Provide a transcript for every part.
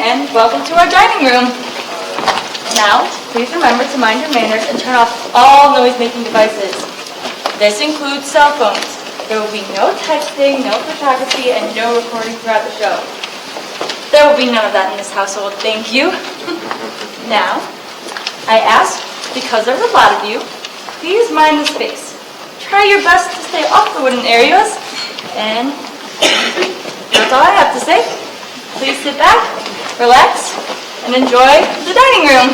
and welcome to our dining room. Now, please remember to mind your manners and turn off all noise-making devices. This includes cell phones. There will be no texting, no photography, and no recording throughout the show. There will be none of that in this household, thank you. Now, I ask, because there are a lot of you, please mind the space. Try your best to stay off the wooden areas, and that's all I have to say. Please sit back, relax, and enjoy the dining room.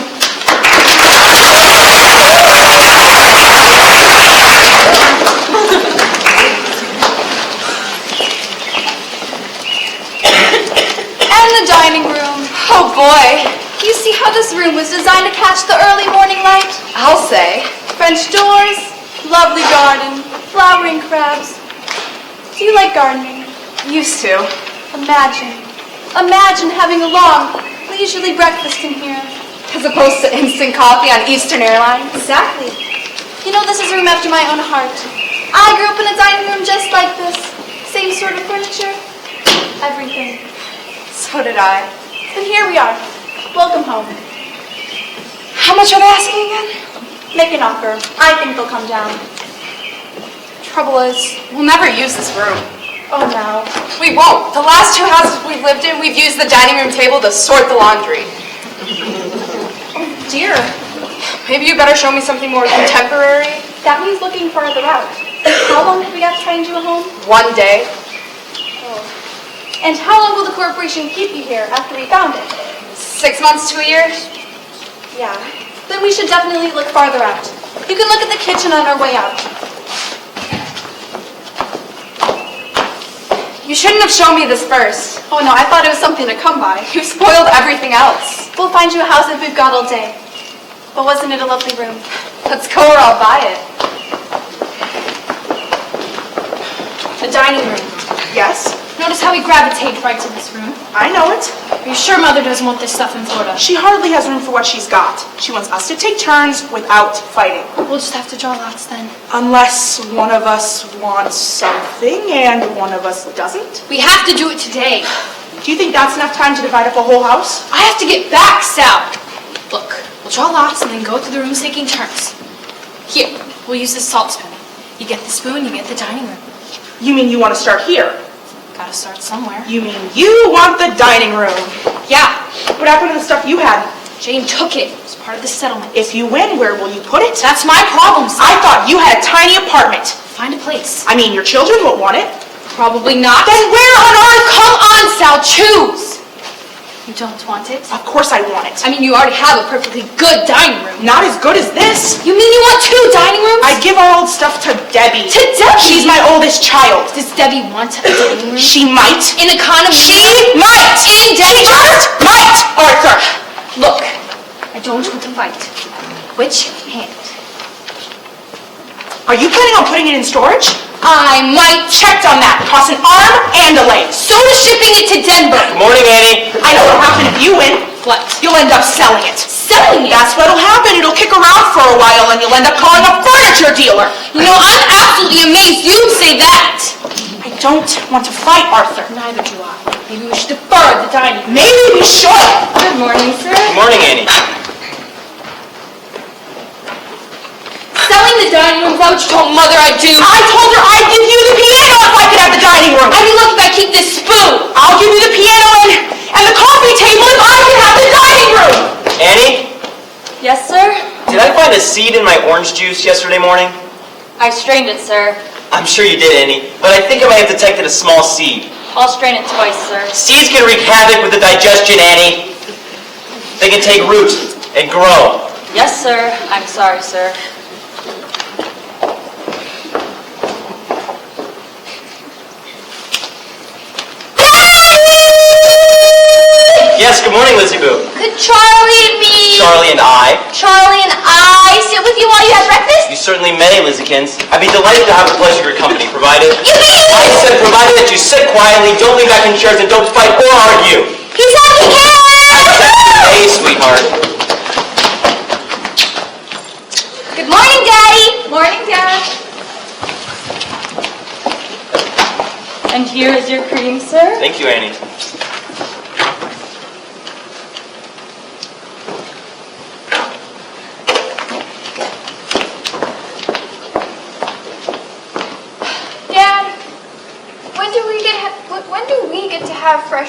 And the dining room. Oh boy. You see how this room was designed to catch the early morning light? I'll say. French doors, lovely garden, flowering crabs. Do you like gardening? Used to. Imagine having a long, leisurely breakfast in here. As opposed to instant coffee on Eastern Airlines. Exactly. You know, this is a room after my own heart. I grew up in a dining room just like this. Same sort of furniture. Everything. So did I. And here we are. Welcome home. How much are they asking again? Make an offer. I think they'll come down. Trouble is, we'll never use this room. Oh, no. We won't. The last 2 houses we've lived in, we've used the dining room table to sort the laundry. Oh, dear. Maybe you better show me something more contemporary. That means looking farther out. How long have we got to find you a home? 1 day. Oh. And how long will the corporation keep you here after we found it? 6 months to a year. Yeah. Then we should definitely look farther out. You can look at the kitchen on our way out. You shouldn't have shown me this first. Oh no, I thought it was something to come by. You spoiled everything else. We'll find you a house that we've got all day. But wasn't it a lovely room? Let's go or I'll buy it. The dining room. Yes? Notice how we gravitate right to this room? I know it. Are you sure Mother doesn't want this stuff in Florida? She hardly has room for what she's got. She wants us to take turns without fighting. We'll just have to draw lots then. Unless one of us wants something and one of us doesn't. We have to do it today. Do you think that's enough time to divide up a whole house? I have to get back, Sal. Look, we'll draw lots and then go through the rooms taking turns. Here, we'll use this salt spoon. You get the spoon, you get the dining room. You mean you want to start here? Gotta start somewhere. You mean you want the dining room? Yeah. What happened to the stuff you had? Jane took it. It was part of the settlement. If you win, where will you put it? That's my problem, Sal. I thought you had a tiny apartment. Find a place. I mean, your children won't want it. Probably not. Then where on earth? Come on, Sal, choose. You don't want it? Of course I want it. I mean, you already have a perfectly good dining room. Not as good as this. You mean you want 2 dining rooms? I give our old stuff to Debbie. To Debbie? She's my oldest child. Does Debbie want a dining room? She might. In economy? She might. In She just might, Arthur. Look, I don't want to fight. Which hand? Are you planning on putting it in storage? I might. Checked on that. Costs an arm and a leg. So does shipping it to Denver. Good morning, Annie. I know what'll happen if you win. What? You'll end up selling it. Selling it? That's what'll happen. It'll kick around for a while and you'll end up calling a furniture dealer. You know, I'm absolutely amazed you'd say that. I don't want to fight, Arthur. Neither do I. Maybe we should defer the dining room. Maybe we should. Good morning, sir. Good morning, Annie. Selling the dining room, is that what you told Mother I'd do? I told her I'd give you the piano if I could have the dining room. I'd be lucky if I keep this spoon. I'll give you the piano and the coffee table if I could have the dining room. Annie, Yes, sir? did I find a seed in my orange juice yesterday morning? I strained it, sir. I'm sure you did, Annie, but I think I might have detected a small seed. I'll strain it twice, sir. Seeds can wreak havoc with the digestion, Annie. They can take root and grow. Yes, sir. I'm sorry, sir. Yes, good morning, Lizzie Boo. Could Charlie and me... Charlie and I. Charlie and I sit with you while you have breakfast? You certainly may, Lizziekins. I'd be delighted to have the pleasure of your company, provided... You mean... I said provided that you sit quietly, don't lean back in chairs, and don't fight or argue. He said he can! Hey, sweetheart. Good morning, Daddy. Morning, Dad. And here is your cream, sir. Thank you, Annie.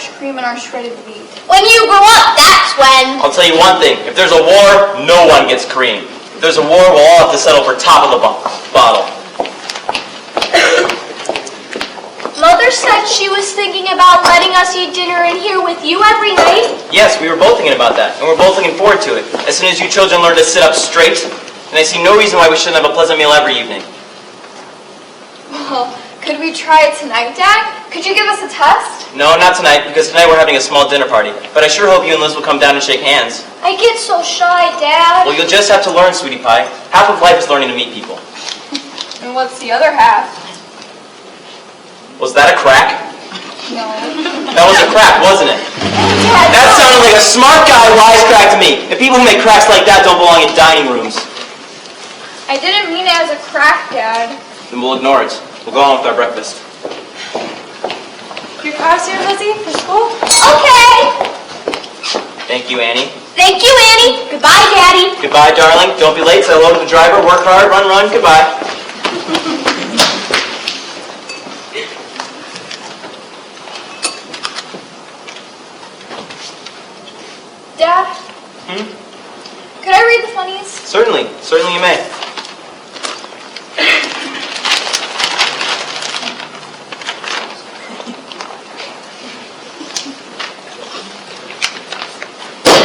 fresh cream in our shredded wheat. When you grow up, that's when. I'll tell you one thing. If there's a war, no one gets cream. If there's a war, we'll all have to settle for top of the bottle. Mother said she was thinking about letting us eat dinner in here with you every night. Yes, we were both thinking about that, and we're both looking forward to it. As soon as you children learn to sit up straight, and I see no reason why we shouldn't have a pleasant meal every evening. Well, could we try it tonight, Dad? Could you give us a test? No, not tonight, because tonight we're having a small dinner party. But I sure hope you and Liz will come down and shake hands. I get so shy, Dad. Well, you'll just have to learn, sweetie pie. Half of life is learning to meet people. And what's the other half? Was that a crack? No. That was a crack, wasn't it? That sounded like a smart guy wisecrack to me. And people who make cracks like that don't belong in dining rooms. I didn't mean it as a crack, Dad. Then we'll ignore it. We'll go on with our breakfast. Your car's here, Lizzie, for school? Okay. Thank you, Annie. Thank you, Annie. Goodbye, Daddy. Goodbye, darling. Don't be late. Say hello to the driver. Work hard. Run, run. Goodbye. Dad? Could I read the funnies? Certainly. Certainly you may.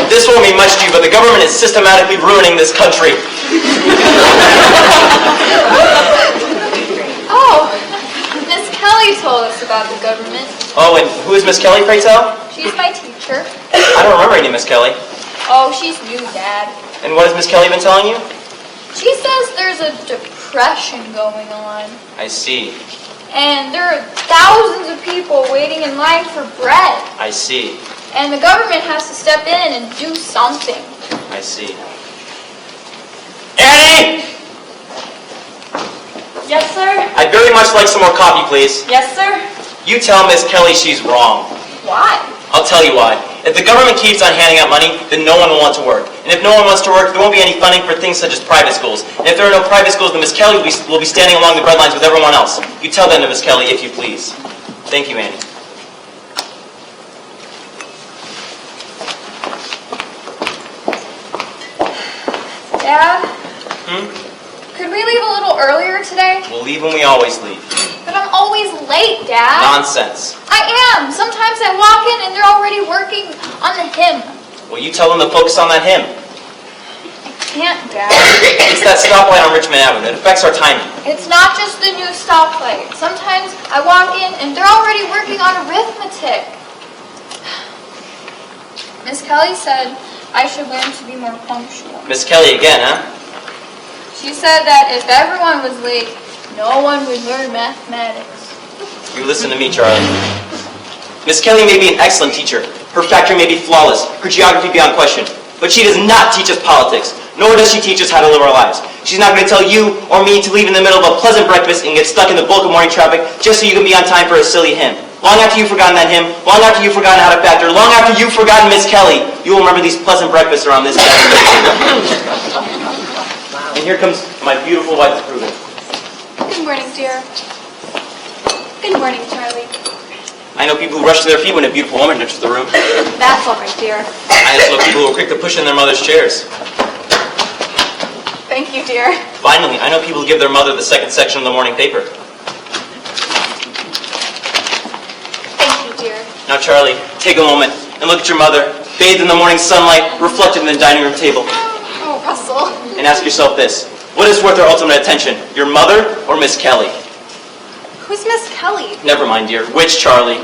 This won't mean much to you, but the government is systematically ruining this country. Oh, Miss Kelly told us about the government. Oh, and who is Miss Kelly, pray tell? She's my teacher. I don't remember any Miss Kelly. Oh, she's new, Dad. And what has Miss Kelly been telling you? She says there's a depression going on. I see. And there are thousands of people waiting in line for bread. I see. And the government has to step in and do something. I see. Annie! Yes, sir? I'd very much like some more coffee, please. Yes, sir? You tell Miss Kelly she's wrong. Why? I'll tell you why. If the government keeps on handing out money, then no one will want to work. And if no one wants to work, there won't be any funding for things such as private schools. And if there are no private schools, then Miss Kelly will be standing along the bread lines with everyone else. You tell that to Miss Kelly, if you please. Thank you, Annie. Dad? Could we leave a little earlier today? We'll leave when we always leave. But I'm always late, Dad. Nonsense. I am. Sometimes I walk in and they're already working on the hymn. Well, you tell them to focus on that hymn. Can't, Dad. It's that stoplight on Richmond Avenue. It affects our timing. It's not just the new stoplight. Sometimes I walk in and they're already working on arithmetic. Miss Kelly said I should learn to be more punctual. Miss Kelly again, huh? She said that if everyone was late, no one would learn mathematics. You listen to me, Charlie. Miss Kelly may be an excellent teacher. Her factory may be flawless. Her geography beyond question. But she does not teach us politics. Nor does she teach us how to live our lives. She's not going to tell you or me to leave in the middle of a pleasant breakfast and get stuck in the bulk of morning traffic just so you can be on time for a silly hymn. Long after you've forgotten that hymn, long after you've forgotten how to factor, long after you've forgotten Miss Kelly, you will remember these pleasant breakfasts around this desk. And here comes my beautiful wife to prove it. Good morning, dear. Good morning, Charlie. I know people who rush to their feet when a beautiful woman enters the room. That's all right, dear. I just know people who are quick to push in their mother's chairs. Thank you, dear. Finally, I know people who give their mother the second section of the morning paper. Thank you, dear. Now, Charlie, take a moment and look at your mother, bathed in the morning sunlight, reflected in the dining room table, Oh, Russell. and ask yourself this. What is worth her ultimate attention, your mother or Miss Kelly? Who's Miss Kelly? Never mind, dear. Which Charlie?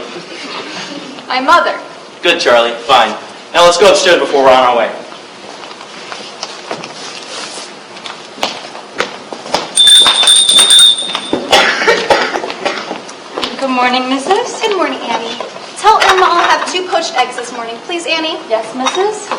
My mother. Good, Charlie. Fine. Now let's go upstairs before we're on our way. Good morning, Mrs. Good morning, Annie. Tell Irma I'll have 2 poached eggs this morning. Please, Annie. Yes, Mrs.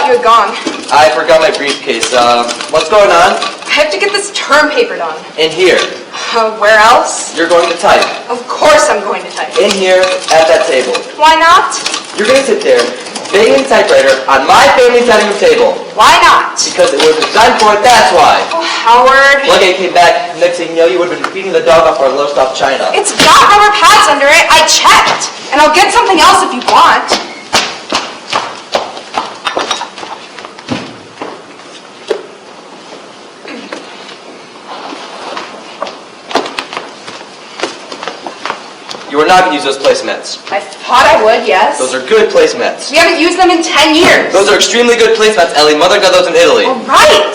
thought you had gone. I forgot my briefcase. What's going on? I have to get this term paper done. In here. Where else? You're going to type. Of course I'm going to type. In here, at that table. Why not? You're going to sit there, banging the typewriter on my family dining room table. Why not? Because it was designed for it, that's why. Oh, Howard. Lucky I came back, next thing you know, you would have been feeding the dog off our roast off China. It's got rubber pads under it. I checked. And I'll get something else if you want. You are not going to use those placemats. I thought I would, yes. Those are good placemats. We haven't used them in 10 years. Those are extremely good placemats, Ellie. Mother got those in Italy. All right.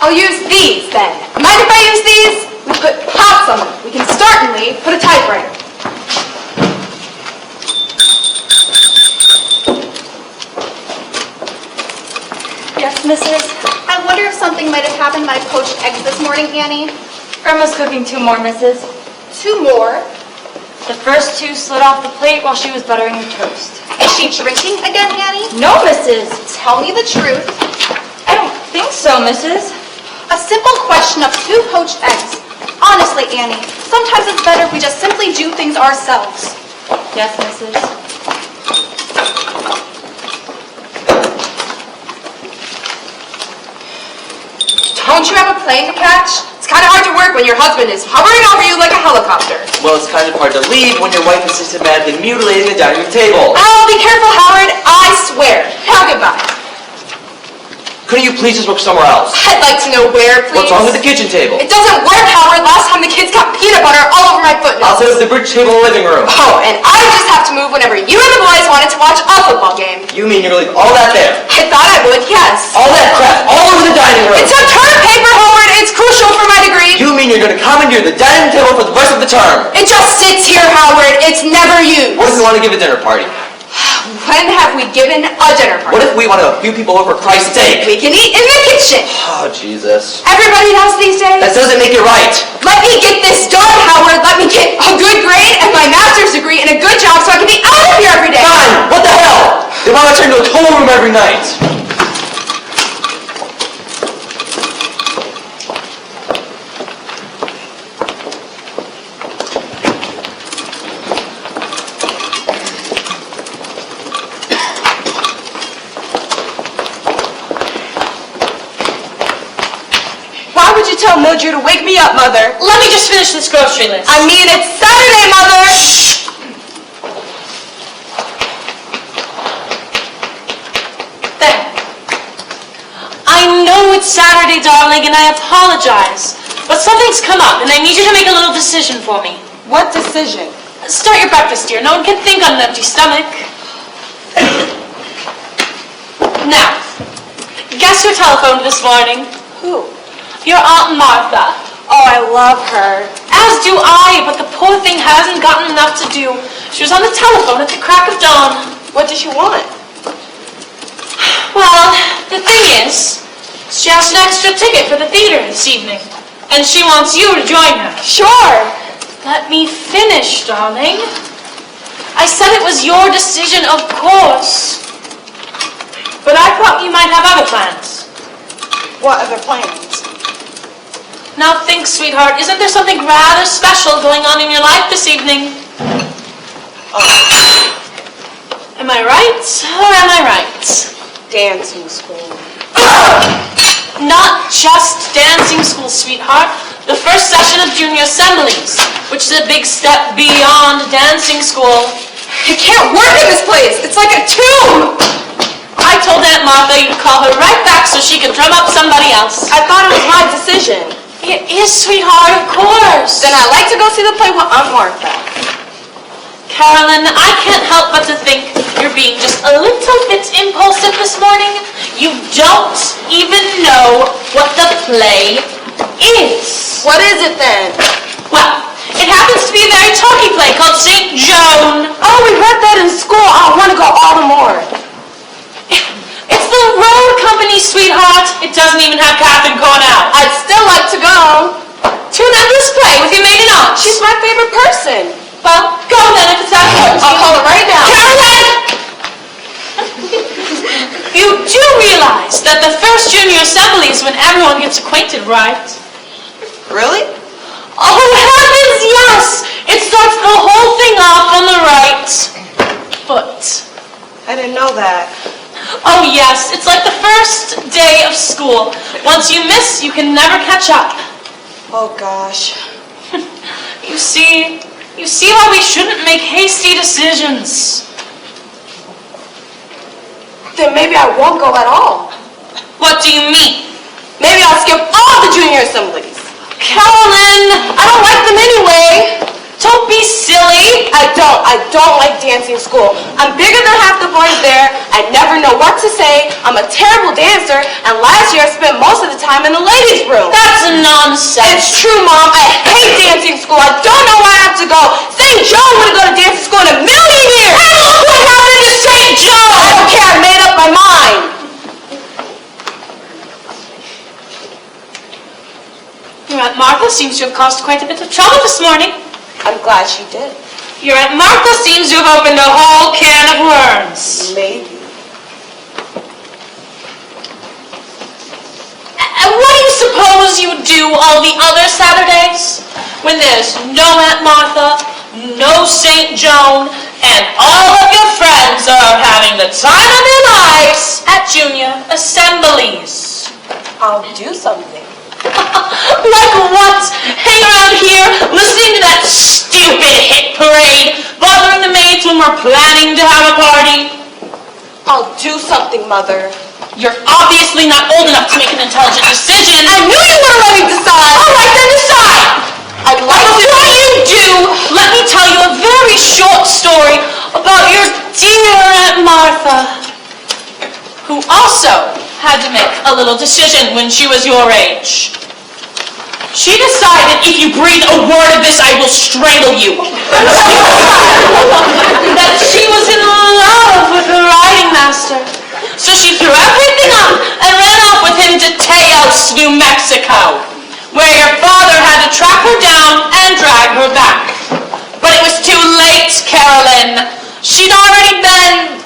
I'll use these then. Mind if I use these? We put pots on them. We can certainly put a typewriter. Yes, Mrs.? I wonder if something might have happened to my poached eggs this morning, Annie. Irma's cooking 2 more, Mrs. 2 more. The first 2 slid off the plate while she was buttering the toast. Is she drinking again, Annie? No, Mrs. Tell me the truth. I don't think so, Mrs. A simple question of 2 poached eggs. Honestly, Annie, sometimes it's better if we just simply do things ourselves. Yes, Mrs. Don't you have a plane to catch? It's kind of hard to work when your husband is hovering over you like a helicopter. Well, it's kind of hard to leave when your wife is systematically mutilating the dining room table. Oh, be careful, Howard. I swear. Now goodbye. Couldn't you please just look somewhere else? I'd like to know where, please. What's wrong with the kitchen table? It doesn't work, Howard. Last time the kids got peanut butter all over my foot. I'll set up the bridge table in the living room. Oh, and I just have to move whenever you and the boys wanted to watch a football game. You mean you're gonna leave all that there? I thought I would, yes. All that crap all over the dining room? It's a term paper, Howard. It's crucial for my degree. You mean you're gonna commandeer the dining room table for the rest of the term? It just sits here, Howard. It's never used. What if we want to give a dinner party? When have we given a dinner party? What if we want a few people over for Christ's sake? We can eat in the kitchen. Oh, Jesus. Everybody knows these days. That doesn't make it right. Let me get this done, Howard. Let me get a good grade and my master's degree and a good job so I can be out of here every day. Fine. What the hell? Then why don't I turn into a total room every night? Why would you tell Mojo to wake me up, Mother? Let me just finish this grocery list. I mean, it's Saturday, Mother. There. I know it's Saturday, darling, and I apologize. But something's come up, and I need you to make a little decision for me. What decision? Start your breakfast, dear. No one can think on an empty stomach. Now, guess who telephoned this morning? Who? Your Aunt Martha. Oh, I love her. As do I, but the poor thing hasn't gotten enough to do. She was on the telephone at the crack of dawn. What does she want? Well, the thing is, she has an extra ticket for the theater this evening, and she wants you to join her. Sure. Let me finish, darling. I said it was your decision, of course. But I thought you might have other plans. What other plans? Now think, sweetheart, isn't there something rather special going on in your life this evening? Am I right, or am I right? Dancing school. Not just dancing school, sweetheart. The first session of junior assemblies, which is a big step beyond dancing school. I can't work in this place. It's like a tomb. I told Aunt Martha you'd call her right back so she could drum up somebody else. I thought it was my decision. It is, sweetheart, of course. Then I like to go see the play with Aunt Martha. Carolyn, I can't help but to think you're being just a little bit impulsive this morning. You don't even know what the play is. What is it then? Well, it happens to be a very talky play called St. Joan. Oh, we read that in school. I want to go all the more. It's the road company, sweetheart. It doesn't even have Captain Cornell. I'd still like to go. To an endless play with your maid and aunt. She's my favorite person. Well, go then if it's that important. I'll call her right now. Caroline! You do realize that the first junior assembly is when everyone gets acquainted, right? Really? Oh, heavens, yes! It starts the whole thing off on the right foot. I didn't know that. Oh, yes, it's like the first day of school. Once you miss, you can never catch up. Oh, gosh. You see why we shouldn't make hasty decisions. Then maybe I won't go at all. What do you mean? Maybe I'll skip all the junior assemblies. Carolyn, I don't like them anyway. don't be silly. I don't like dancing school. I'm bigger than half the boys there. I never know what to say. I'm a terrible dancer, and last year I spent most of the time in the ladies' room. That's nonsense. It's true, Mom. I hate dancing school. I don't know why I have to go. St. Joe wouldn't go to dancing school in a million years. And look what happened to St. Joe. I don't care. I made up my mind. Your Aunt Martha seems to have caused quite a bit of trouble this morning. I'm glad she did. Your Aunt Martha seems to have opened a whole can of worms. Maybe. And what do you suppose you do all the other Saturdays? When there's no Aunt Martha, no St. Joan, and all of your friends are having the time of their lives at junior assemblies. I'll do something. Like what? Hang around here, listening to that stupid hit parade, bothering the maids when we're planning to have a party? I'll do something, Mother. You're obviously not old enough to make an intelligent decision. I knew you wouldn't let me decide. All right, then decide. I'd like to. Before you do, let me tell you a very short story about your dear Aunt Martha, who also had to make a little decision when she was your age. She decided, if you breathe a word of this, I will strangle you. That she was in love with her riding master. So she threw everything up and ran off with him to Teos, New Mexico, where your father had to track her down and drag her back. But it was too late, Carolyn. She'd already been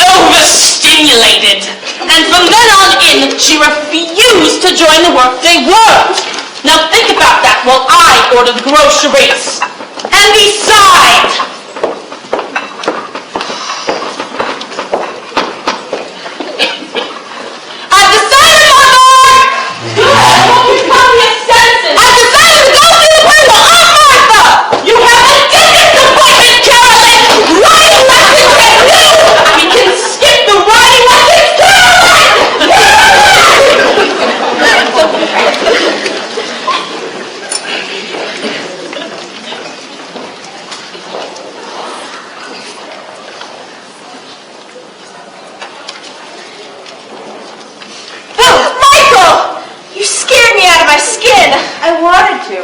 overstimulated. And from then on in, she refused to join the workday world. Now think about that while I order the groceries. And besides, I've decided, Mother! You have your senses. I've decided to go see the principal, Aunt Martha! You have a dentist appointment, Carolyn! Riding lessons at noon! We can skip the riding lessons, Carolyn! Michael! You scared me out of my skin. I wanted to.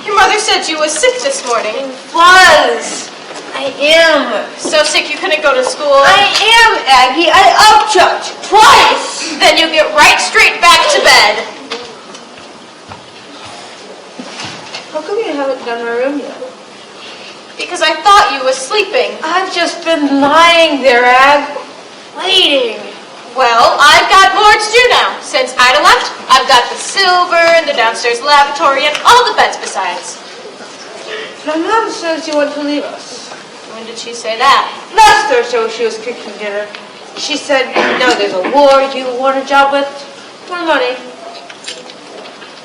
Your mother said you was sick this morning. I am. So sick you couldn't go to school. I am, Aggie. I upchucked twice. Then you get right straight back to bed. How come you haven't done my room yet? Because I thought you was sleeping. I've just been lying there, Ag, waiting. Well, I've got more to do now. Since Ida left, I've got the silver and the downstairs lavatory and all the beds besides. My mom says you want to leave us. When did she say that? Last Thursday when she was cooking dinner, she said, now there's a war you want a job with, more money.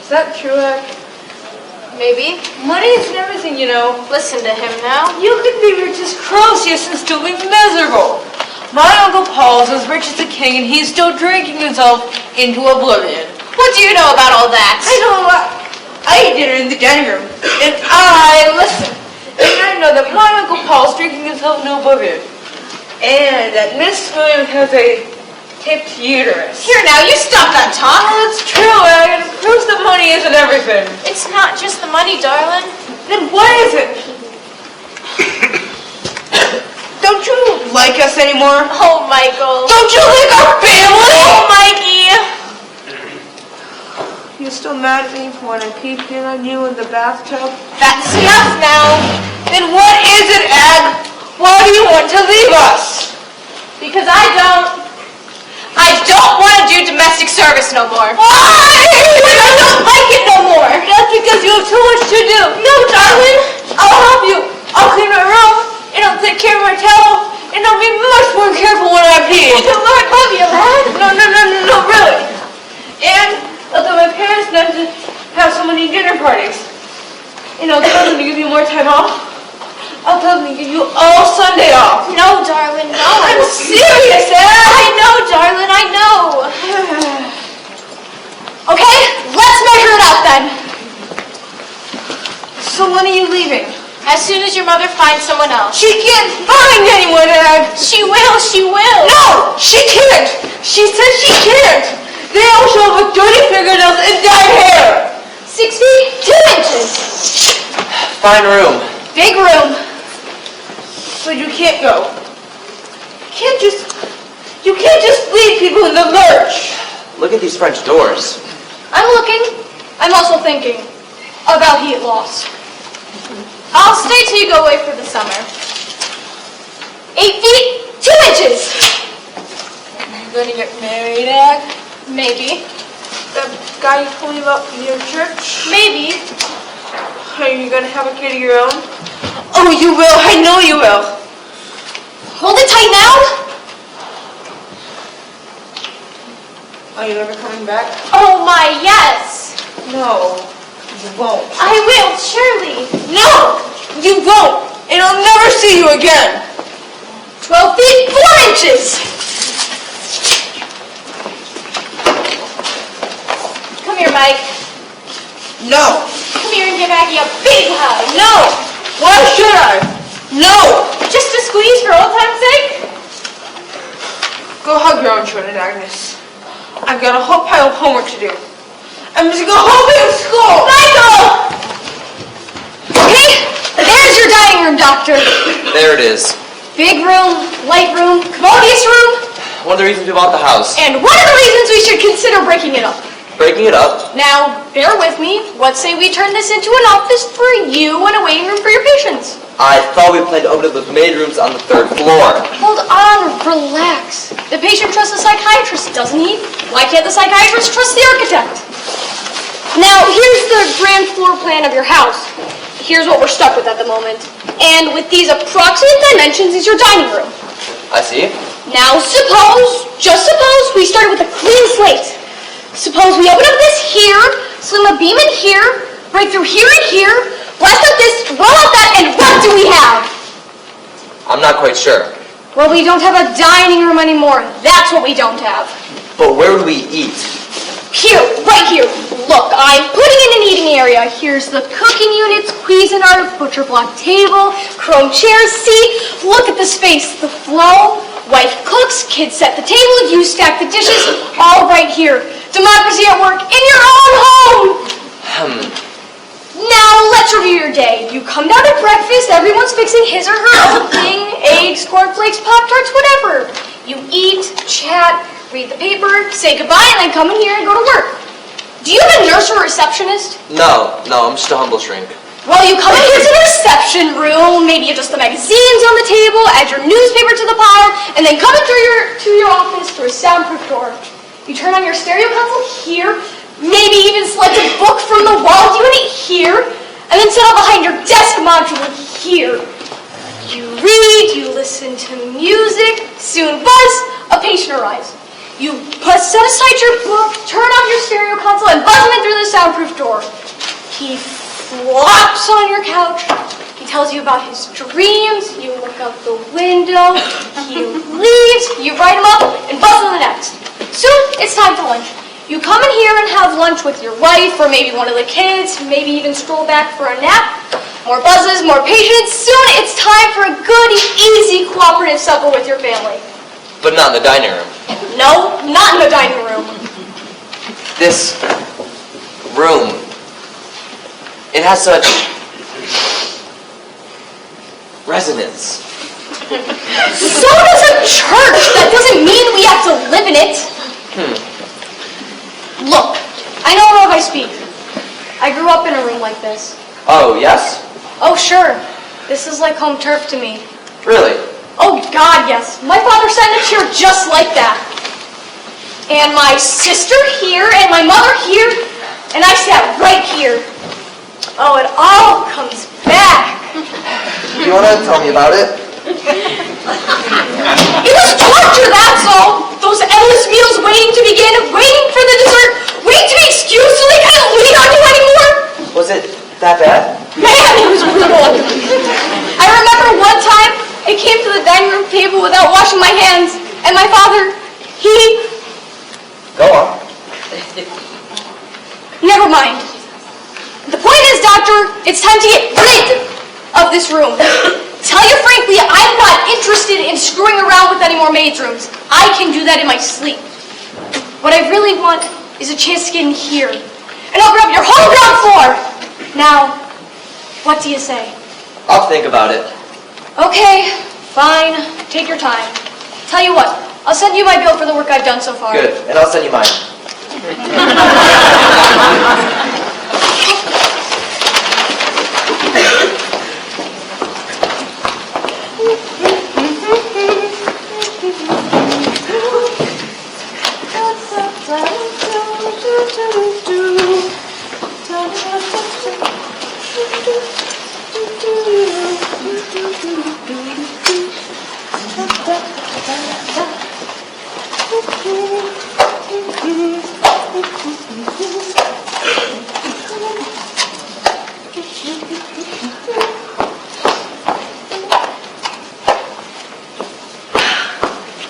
Is that true, Ag? Maybe. Money isn't everything, you know. Listen to him now. You could be rich as Croesus and still be miserable. My Uncle Paul's as rich as a king and he's still drinking himself into oblivion. What do you know about all that? I know a lot. I ate dinner in the dining room and I listened. And I know that my Uncle Paul's drinking himself into oblivion. And that Miss Williams has a tipped uterus. Here now, you stop that talk. Oh, it's true, Ag, and it proves that money isn't everything. It's not just the money, darling. Then what is it? Don't you like us anymore? Oh, Michael. Don't you like our family? Oh, Mikey. You You still mad at me when I peeped in on you in the bathtub? That's enough now. Then what is it, Ag? Why do you want to leave us? Because I don't want to do domestic service no more. Why? I don't like it no more. That's because you have too much to do. No, darling. I'll help you. I'll clean my room, and I'll take care of my towel, and I'll be much more careful when I pee. Lord love you, lad. No, really. And I'll tell my parents not to have so many dinner parties. And I'll tell them to give you more time off. I'll tell them to give you all Sunday off. No, darling, no. I'm serious, Ed. I know, darling, I know. Okay, let's measure it out then. So when are you leaving? As soon as your mother finds someone else. She can't find anyone, Ed. She will. No, she can't. She says she can't. They all show up with dirty fingernails and dyed hair. 62 inches. Fine room. Big room. But you can't go. You can't just leave people in the lurch. Look at these French doors. I'm looking. I'm also thinking about heat loss. I'll stay till you go away for the summer. 8 feet, 2 inches. Are you going to get married, Ag? Maybe. That guy you told me about from your church? Maybe. Are you going to have a kid of your own? Oh, you will. I know you will. Hold it tight now. Are you ever coming back? Oh my, yes. No, you won't. I will, surely. No, you won't. And I'll never see you again. 12 feet, 4 inches. Come here, Mike. No. Come here and give Aggie a big hug. No. Why should I? No. Just to squeeze for old time's sake? Go hug your own children, Agnes. I've got a whole pile of homework to do. I'm just going home from school. Michael! Okay, there's your dining room, Doctor. There it is. Big room, light room, commodious room, One of the reasons we bought the house. and one of the reasons we should consider breaking it up. Breaking it up. Now, bear with me. Let's say we turn this into an office for you and a waiting room for your patients. I thought we planned to open up those maid rooms on the 3rd floor. Hold on, relax. The patient trusts the psychiatrist, doesn't he? Why can't the psychiatrist trust the architect? Now, here's the grand floor plan of your house. Here's what we're stuck with at the moment. And with these approximate dimensions is your dining room. I see. Now, just suppose, we started with a clean slate. Suppose we open up this here, slim a beam in here, break through here and here, blast out this, roll out that, and what do we have? I'm not quite sure. Well, we don't have a dining room anymore. That's what we don't have. But where would we eat? Here, right here. Look, I'm putting in an eating area. Here's the cooking units, Cuisinart, butcher block table, chrome chairs. See, look at the space, the flow. Wife cooks, kids set the table, you stack the dishes, all right here. Democracy at work in your own home. Now, let's review your day. You come down to breakfast, everyone's fixing his or her own thing, eggs, cornflakes, Pop-Tarts, whatever. You eat, chat, read the paper, say goodbye, and then come in here and go to work. Do you have a nurse or receptionist? No, I'm just a humble shrink. Well, you come in here to the reception room, maybe adjust the magazines on the table, add your newspaper to the pile, and then come into your office through a soundproof door. You turn on your stereo console here, maybe even select a book from the wall unit here, and then sit down behind your desk module here. You read, you listen to music, soon buzz, a patient arrives. You set aside your book, turn on your stereo console, and buzz him in through the soundproof door. He flops on your couch. He tells you about his dreams. You look out the window. He leaves. You write him up and buzz on the next. Soon, it's time for lunch. You come in here and have lunch with your wife or maybe one of the kids, maybe even stroll back for a nap. More buzzes, more patience. Soon, it's time for a good, easy, cooperative supper with your family. But not in the dining room. No, not in the dining room. This room, it has such resonance. So does a church. That doesn't mean we have to live in it. Look, I know whereof I speak. I grew up in a room like this. Oh, yes? Oh, sure. This is like home turf to me. Really? Oh, God, yes. My father sat in a chair just like that. And my sister here, and my mother here, and I sat right here. Oh, it all comes back. You want to tell me about it? It was torture, that's all. Those endless meals waiting to begin, waiting for the dessert, waiting to be excused so they couldn't lean on you anymore. Was it that bad? Man, it was brutal. I remember one time I came to the dining room table without washing my hands, and my father, Go on. Never mind. The point is, Doctor, it's time to get rid of this room. Tell you frankly, I'm not interested in screwing around with any more maids' rooms. I can do that in my sleep. What I really want is a chance to get in here and open up your whole ground floor. Now, what do you say? I'll think about it. Okay, fine. Take your time. Tell you what, I'll send you my bill for the work I've done so far. Good, and I'll send you mine.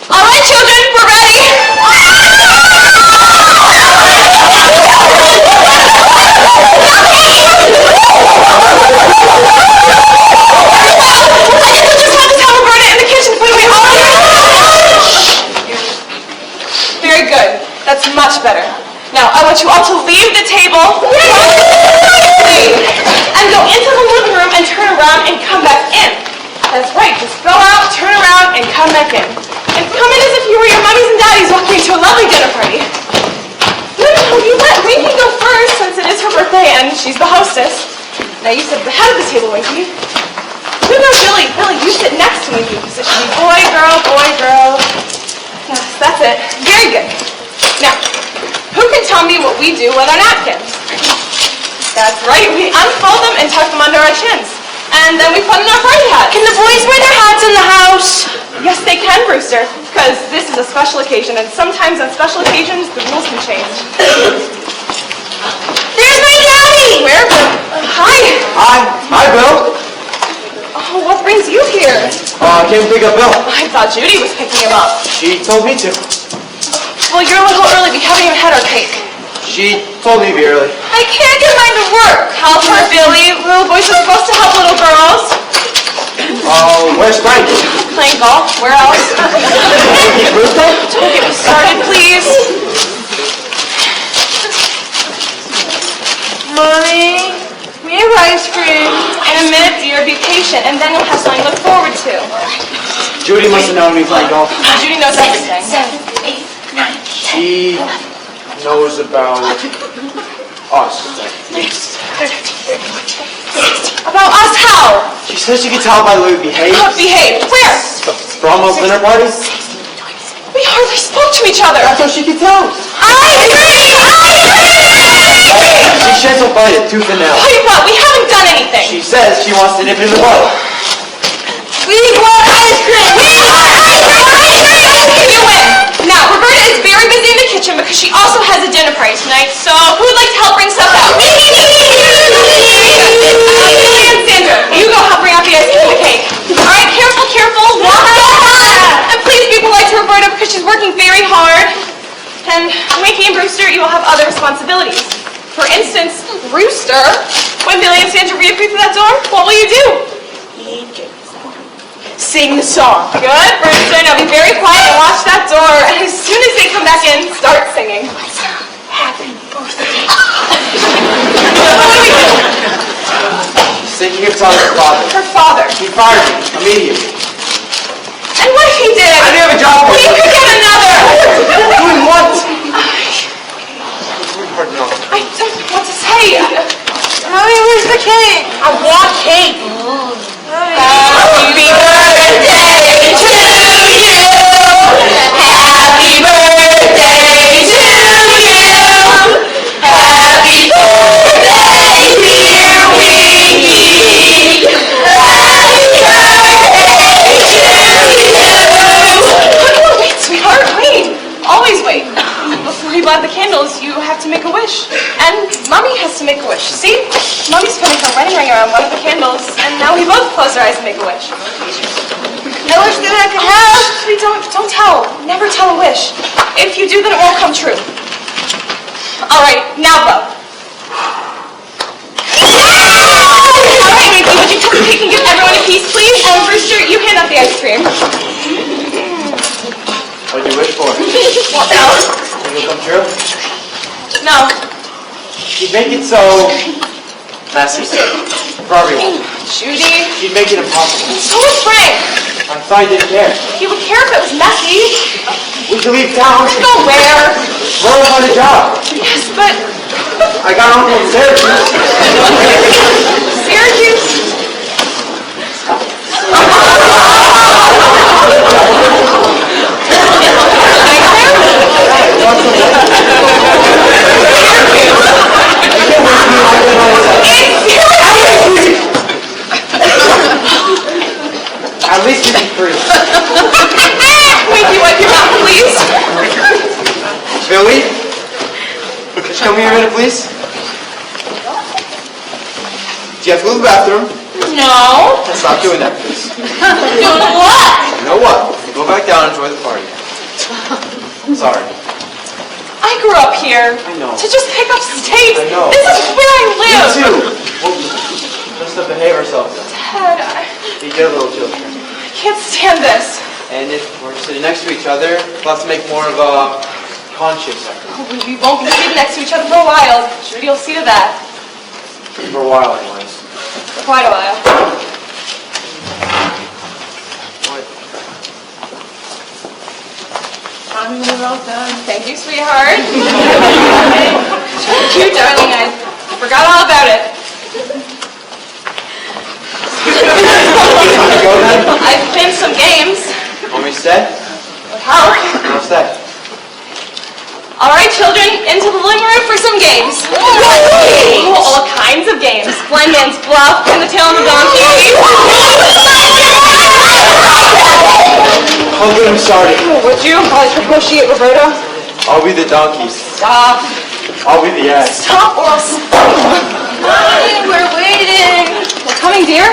All right, children, we're ready. Very good. That's much better. Now, I want you all to leave the table and go into the living room and turn around and come back in. That's right. Just go out, turn around, and come back in. And come in as if you were your mummies and daddies walking to a lovely dinner party. No, you let Winky go first since it is her birthday and she's the hostess. Now, you sit at the head of the table, Winky. No, Billy, you sit next to Winky. So it should be boy, girl. Yes, that's it. Very good. Now, who can tell me what we do with our napkins? That's right. We unfold them and tuck them under our chins. And then we put in our party hats. Can the boys wear their hats in the house? Yes, they can, Brewster. Because this is a special occasion, and sometimes on special occasions, the rules can change. There's my daddy. Where? Hi. Hi, Bill. Oh, what brings you here? I came to pick up Bill. I thought Judy was picking him up. She told me to. Well, you're a little early. We haven't even had our cake. She told me to be early. I can't get mine to work. Help her, Billy. Little boys are supposed to help little girls. Where's Frank? Playing golf. Where else? Winky's birthday? Don't get me started, please. Mommy, we have ice cream. In a minute, dear, be patient, and then you'll have something to look forward to. Judy must have known me playing golf. Judy knows everything. She knows about us. About us, how? She says she can tell by the way we behave. Behave. Where? From a dinner party. We hardly spoke to each other. That's how she can tell. I agree! She says she'll fight it tooth and nail. Tell you what, we haven't done anything. She says she wants to nip it in the bud. We want ice cream! We want ice cream! You win! Now, Roberta is very busy in the kitchen because she also has a dinner party tonight, so who would like to help bring stuff out? Me! Billy and Sandra, you go help bring out the ice cream and the cake. All right, careful. And please be polite to Roberta because she's working very hard. And Winky and Brewster, you will have other responsibilities. For instance, Brewster, when Billy and Sandra reappear through that door, what will you do? Sing the song. Good, Brewster. Now be very quiet and watch that door. And as soon as they come back in, start singing. Happy birthday. What do we do? Say she can tell her father. Her father. He fired me immediately. And what if he did? I didn't have a job for We him. could get another. Doing what? I want cake. Happy birthday to you. Happy birthday to you. Happy birthday, dear Winky. Happy birthday to you. Wait, sweetheart, wait. Always wait. Before you light the candles, you have to make a wish. And Mommy has to make a wish. See? Mommy's putting her wedding ring around one of the candles, and now we both close our eyes and make a wish. No wish that I can have. Sweet, don't tell. Never tell a wish. If you do, then it won't come true. All right, now blow. All right, Winky, would you cut the cake and give everyone a piece, please? And Brewster, you hand out the ice cream. What'd you wish for? What else? Think it'll come true? No. She'd make it so messy for everyone. Judy. She'd make it impossible. So would Frank. I thought you didn't care. He would care if it was messy. We could leave town. Go where? We'll find a job. Yes, but I got home from Syracuse. Syracuse. At least you be free. Winky, wipe your mouth, please. Billy? Just come here a minute, please. Do you have to go to the bathroom? No. Stop doing that, please. Doing what? You know what? Go back down and enjoy the party. Sorry. I grew up here. I know. To just pick up states. I know. This is where I Me live. too. Well, just to behave ourselves. Dad, I Be good little children. can't stand this. And if we're sitting next to each other, let's make more of a conscious effort. We won't be sitting next to each other for a while. Judy will see to that. For a while, anyways. For quite a while. I'm well done. Thank you, sweetheart. Thank you, darling. I forgot all about it. Go then. I've been some games. Want me to stay? Would help. I'll stay. All right, children, into the living room for some games. Ooh, all kinds of games. Blind man's bluff, and the tail on the donkey. I'll get him started. Would you? Probably negotiate, Roberta. I'll be the donkeys. Stop. I'll be the ass. Stop, or else. We're waiting. We're coming, dear.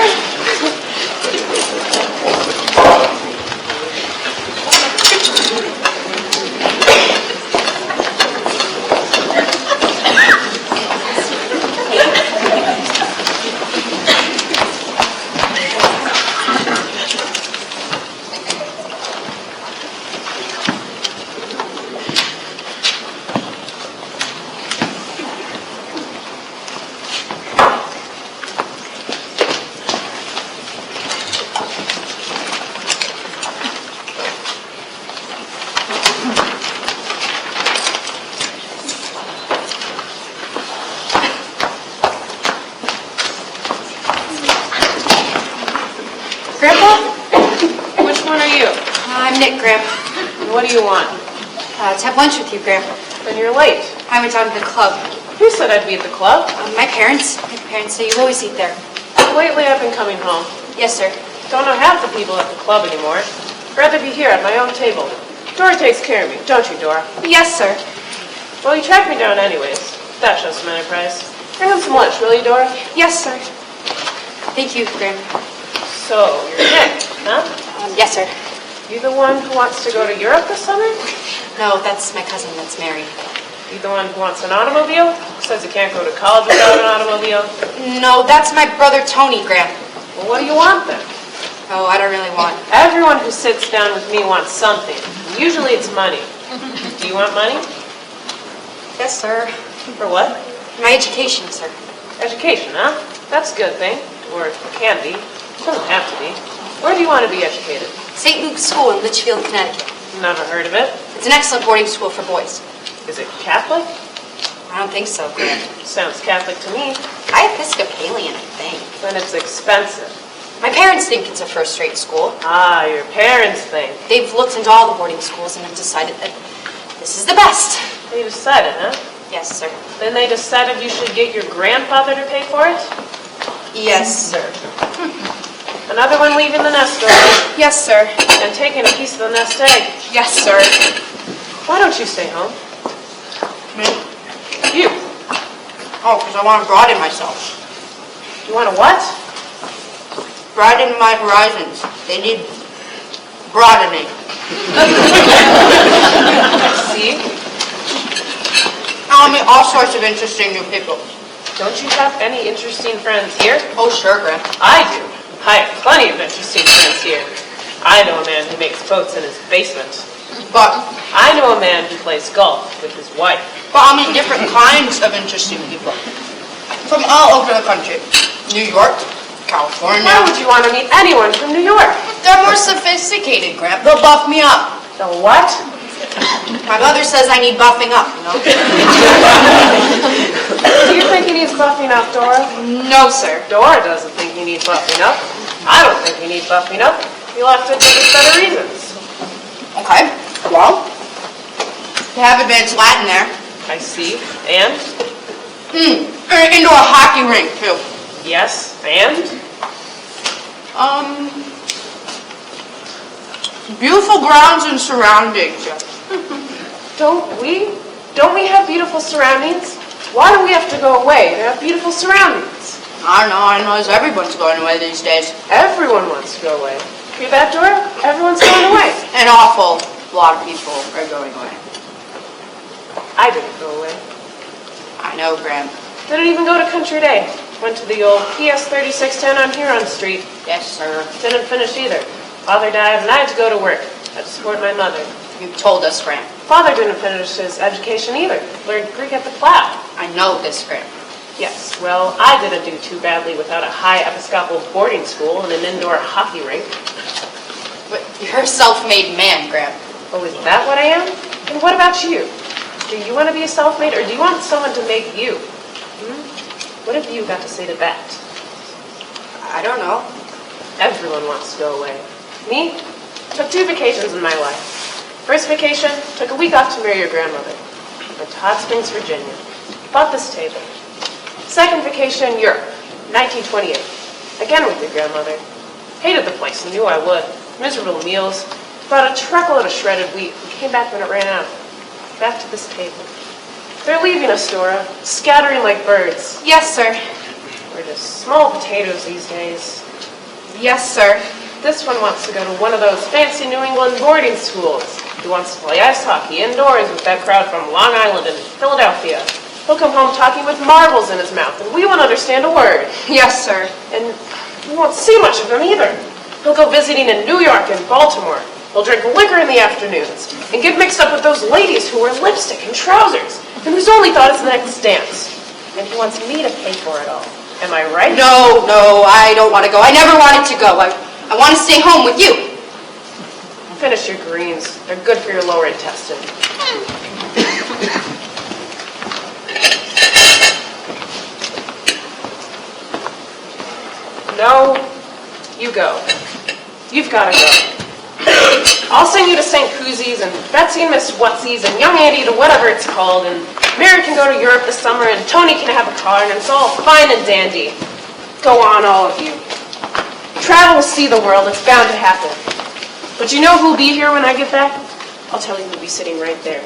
Grandpa? Which one are you? I'm Nick, Grandpa. What do you want? To have lunch with you, Grandpa. Then you're late. I went down to the club. Who said I'd be at the club? My parents say you always eat there. Lately I've been coming home. Yes, sir. Don't know half the people at the club anymore. Rather be here at my own table. Dora takes care of me, don't you, Dora? Yes, sir. Well, you tracked me down anyways. That shows some enterprise. Bring him some lunch, will you, Dora? Yes, sir. Thank you, Grandpa. So, you're Nick, huh? Yes, sir. You the one who wants to go to Europe this summer? No, that's my cousin that's married. You the one who wants an automobile? Says you can't go to college without an automobile? No, that's my brother Tony, Grandpa. Well, what do you want then? Oh, I don't really want. Everyone who sits down with me wants something. Usually it's money. Do you want money? Yes, sir. For what? My education, sir. Education, huh? That's a good thing. Or it can be. It doesn't have to be. Where do you want to be educated? St. Luke's School in Litchfield, Connecticut. Never heard of it. It's an excellent boarding school for boys. Is it Catholic? I don't think so, Grandpa. Sounds Catholic to me. Episcopalian, I think. when it's expensive. My parents think it's a first-rate school. Ah, your parents think. They've looked into all the boarding schools and have decided that this is the best. They decided, huh? Yes, sir. Then they decided you should get your grandfather to pay for it? Yes, sir. Another one leaving the nest already Yes, sir. and taking a piece of the nest egg. Yes, sir. Why don't you stay home? Me? You. Oh, because I want to broaden myself. You want to what? Broaden my horizons. They need broadening. See? I'll meet all sorts of interesting new people. Don't you have any interesting friends here? Oh, sure, Graham. I do. I have plenty of interesting friends here. I know a man who makes boats in his basement. But I know a man who plays golf with his wife. I'll meet different kinds of interesting people. From all over the country. New York, California. Why would you want to meet anyone from New York? They're more sophisticated, Graham. They'll buff me up. The what? My mother says I need buffing up, you know? Do you think he needs buffing up, Dora? No, sir. Dora doesn't think he needs buffing up. I don't think he needs buffing up. You'll have to give us better reasons. Okay, well, they have advanced Latin there. I see. And? Into a hockey rink, too. Yes. And? Beautiful grounds and surroundings. Don't we? Don't we have beautiful surroundings? Why do we have to go away to have beautiful surroundings? I know, everyone's going away these days. Everyone wants to go away. Hear that, Dora? Everyone's going away. An awful lot of people are going away. I didn't go away. I know, Graham. Didn't even go to Country Day. Went to the old PS 3610 on Huron Street. Yes, sir. Didn't finish either. Father died and I had to go to work. I had to support my mother. You told us, Graham. Father didn't finish his education either. Learned Greek at the plow. I know this, Graham. Yes, well, I didn't do too badly without a high Episcopal boarding school and an indoor hockey rink. But you're a self-made man, Graham. Oh, is that what I am? And what about you? Do you want to be a self-made, or do you want someone to make you? What have you got to say to that? I don't know. Everyone wants to go away. Me? Took 2 vacations in my life. First vacation, took a week off to marry your grandmother. Went to Hot Springs, Virginia. Bought this table. Second vacation, Europe, 1928. Again with your grandmother. Hated the place and knew I would. Miserable meals. Bought a truckload of shredded wheat and came back when it ran out. Back to this table. They're leaving us, Dora, scattering like birds. Yes, sir. We're just small potatoes these days. Yes, sir. This one wants to go to one of those fancy New England boarding schools. He wants to play ice hockey indoors with that crowd from Long Island and Philadelphia. He'll come home talking with marbles in his mouth, and we won't understand a word. Yes, sir. And we won't see much of him either. He'll go visiting in New York and Baltimore. He'll drink liquor in the afternoons and get mixed up with those ladies who wear lipstick and trousers and whose only thought is the next dance. And he wants me to pay for it all. Am I right? No, I don't want to go. I never wanted to go. I want to stay home with you. Finish your greens. They're good for your lower intestine. No, you go. You've got to go. I'll send you to St. Cousie's and Betsy and Miss Whatsy's and Young Andy to whatever it's called, and Mary can go to Europe this summer, and Tony can have a car, and it's all fine and dandy. Go on, all of you. Travel, see the world, it's bound to happen. But you know who'll be here when I get back? I'll tell you who'll be sitting right there.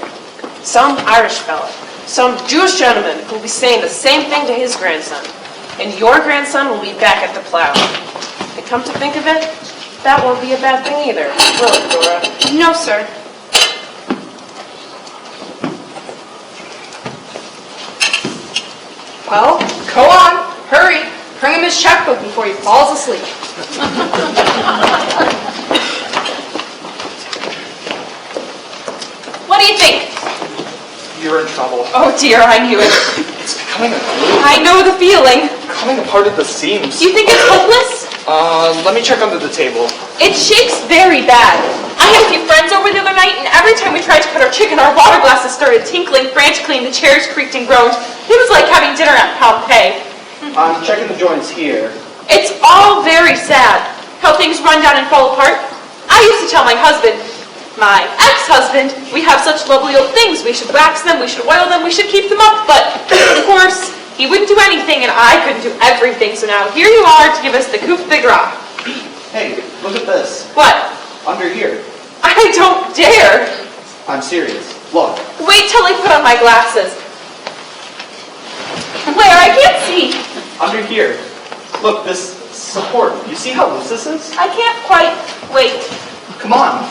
Some Irish fella, some Jewish gentleman who'll be saying the same thing to his grandson. And your grandson will be back at the plow. And come to think of it, that won't be a bad thing either, will it, Dora? No, sir. Well, go on. Hurry. Bring him his checkbook before he falls asleep. What do you think? You're in trouble. Oh dear, I knew it. It's becoming a glue. I know the feeling. Coming apart at the seams. Do you think it's hopeless? Let me check under the table. It shakes very bad. I had a few friends over the other night, and every time we tried to cut our chicken, our water glasses started tinkling frantically, and the chairs creaked and groaned. It was like having dinner at Pompeii. I'm checking the joints here. It's all very sad how things run down and fall apart. I used to tell my husband, my ex-husband, we have such lovely old things. We should wax them, we should oil them, we should keep them up. But, of course, he wouldn't do anything and I couldn't do everything. So now here you are to give us the coup de grace. Hey, look at this. What? Under here. I don't dare. I'm serious. Look. Wait till I put on my glasses. Where? I can't see. Under here. Look, this support. You see how loose this is? I can't quite. Wait. Come on.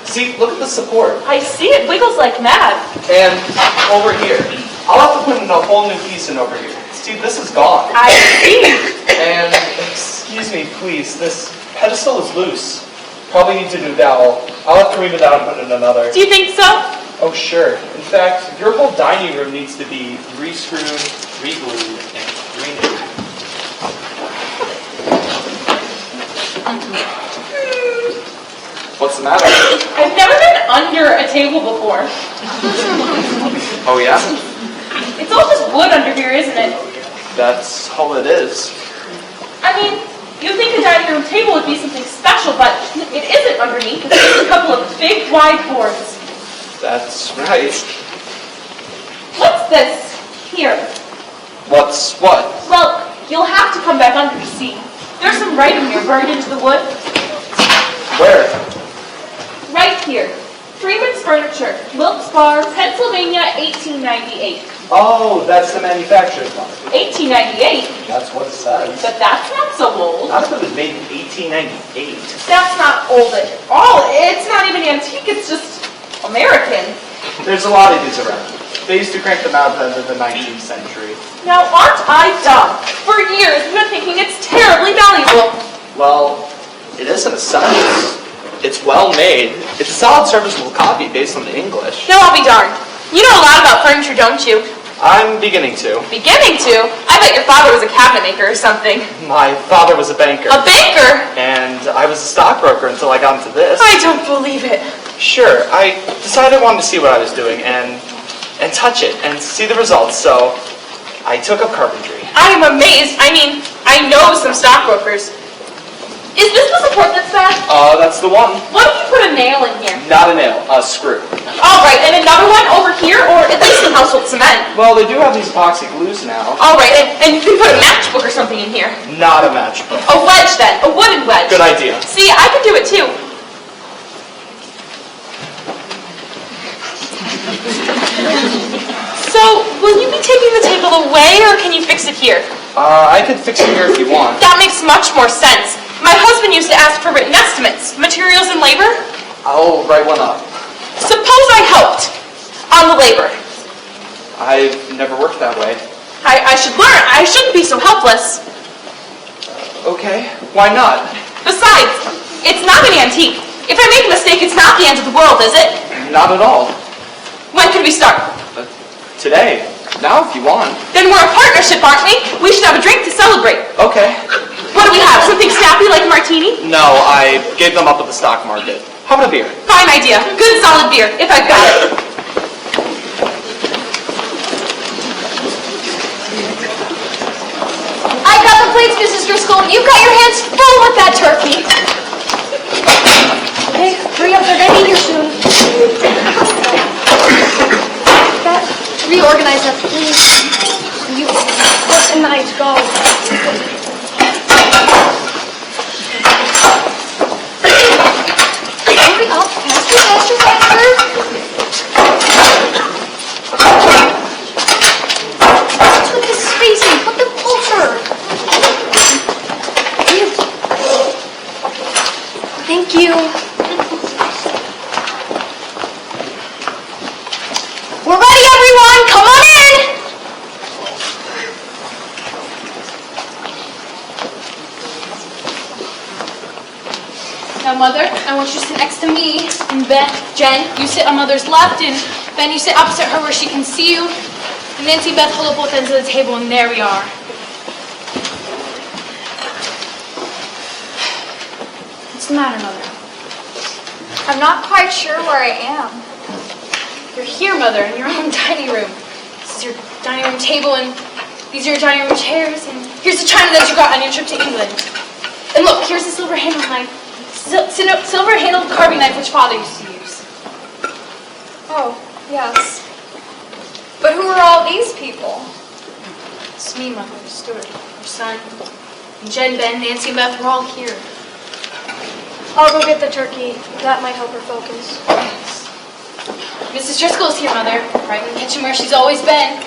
See, look at the support. I see it wiggles like mad. And over here. I'll have to put in a whole new piece in over here. See, this is gone. I see. And, excuse me, please, this pedestal is loose. Probably needs a new dowel. I'll have to remove it out and put in another. Do you think so? Oh, sure. In fact, your whole dining room needs to be re-screwed, re-glued, and renewed. What's the matter? I've never been under a table before. Oh, yeah? It's all just wood under here, isn't it? That's all it is. I mean, you'd think a dining room table would be something special, but it isn't underneath. It's just a couple of big, wide boards. That's right. What's this? Here. What's what? Well, you'll have to come back under to see. There's some writing here burned into the wood. Where? Right here. Freeman's Furniture, Wilkes Barre, Pennsylvania, 1898. Oh, that's the manufacturer's mark. 1898? That's what it says. But that's not so old. Not if it was made in 1898. That's not old at all. It's not even antique, it's just American. There's a lot of these around. They used to crank them out at the end of the 19th century. Now, aren't I dumb? For years, we've been thinking it's terribly valuable. Well, it is in a sense. It's well made. It's a solid serviceable copy based on the English. Now, I'll be darned. You know a lot about furniture, don't you? I'm beginning to. Beginning to? I bet your father was a cabinet maker or something. My father was a banker. A banker? And I was a stockbroker until I got into this. I don't believe it. Sure, I decided I wanted to see what I was doing and touch it and see the results, so I took up carpentry. I am amazed. I mean, I know some stockbrokers. Is this the support that's bad? That's the one. What if you put a nail in here? Not a nail, a screw. All right, and another one over here, or at least some household cement. Well, they do have these epoxy glues now. All right, and you can put a matchbook or something in here. Not a matchbook. A wedge then, a wooden wedge. Good idea. See, I can do it too. So, will you be taking the table away, or can you fix it here? I could fix it here if you want. That makes much more sense. My husband used to ask for written estimates, materials and labor. I'll write one up. Suppose I helped on the labor. I've never worked that way. I should learn. I shouldn't be so helpless. Okay, why not? Besides, it's not an antique. If I make a mistake, it's not the end of the world, is it? Not at all. When could we start? Today. Now if you want. Then we're a partnership, aren't we? We should have a drink to celebrate. Okay. What do we have? Something snappy like a martini? No, I gave them up at the stock market. How about a beer? Fine idea. Good solid beer, if I've got it. I got the plates, Mrs. Driscoll. You've got your hands full with that turkey. Okay, hurry up. They're gonna be here soon. Reorganize that, please. You let the knives go. Hurry up, faster, faster, faster. Put the spacing, put them closer. Here. Thank you. We're ready, everyone! Come on in! Now, Mother, I want you to sit next to me, and Jen, you sit on Mother's left, and Ben, you sit opposite her where she can see you, and Nancy, Beth, hold up both ends of the table, and there we are. What's the matter, Mother? I'm not quite sure where I am. You're here, Mother, in your own dining room. This is your dining room table, and these are your dining room chairs, and Here's the china that you got on your trip to England. And look, here's the silver handled knife. Silver handled carving knife which Father used to use. Oh, yes. But who are all these people? It's me, Mother, Stuart, your son. And Jen, Ben, Nancy, and Beth, we're all here. I'll go get the turkey. That might help her focus. Mrs. Driscoll is here, Mother, right in the kitchen where she's always been.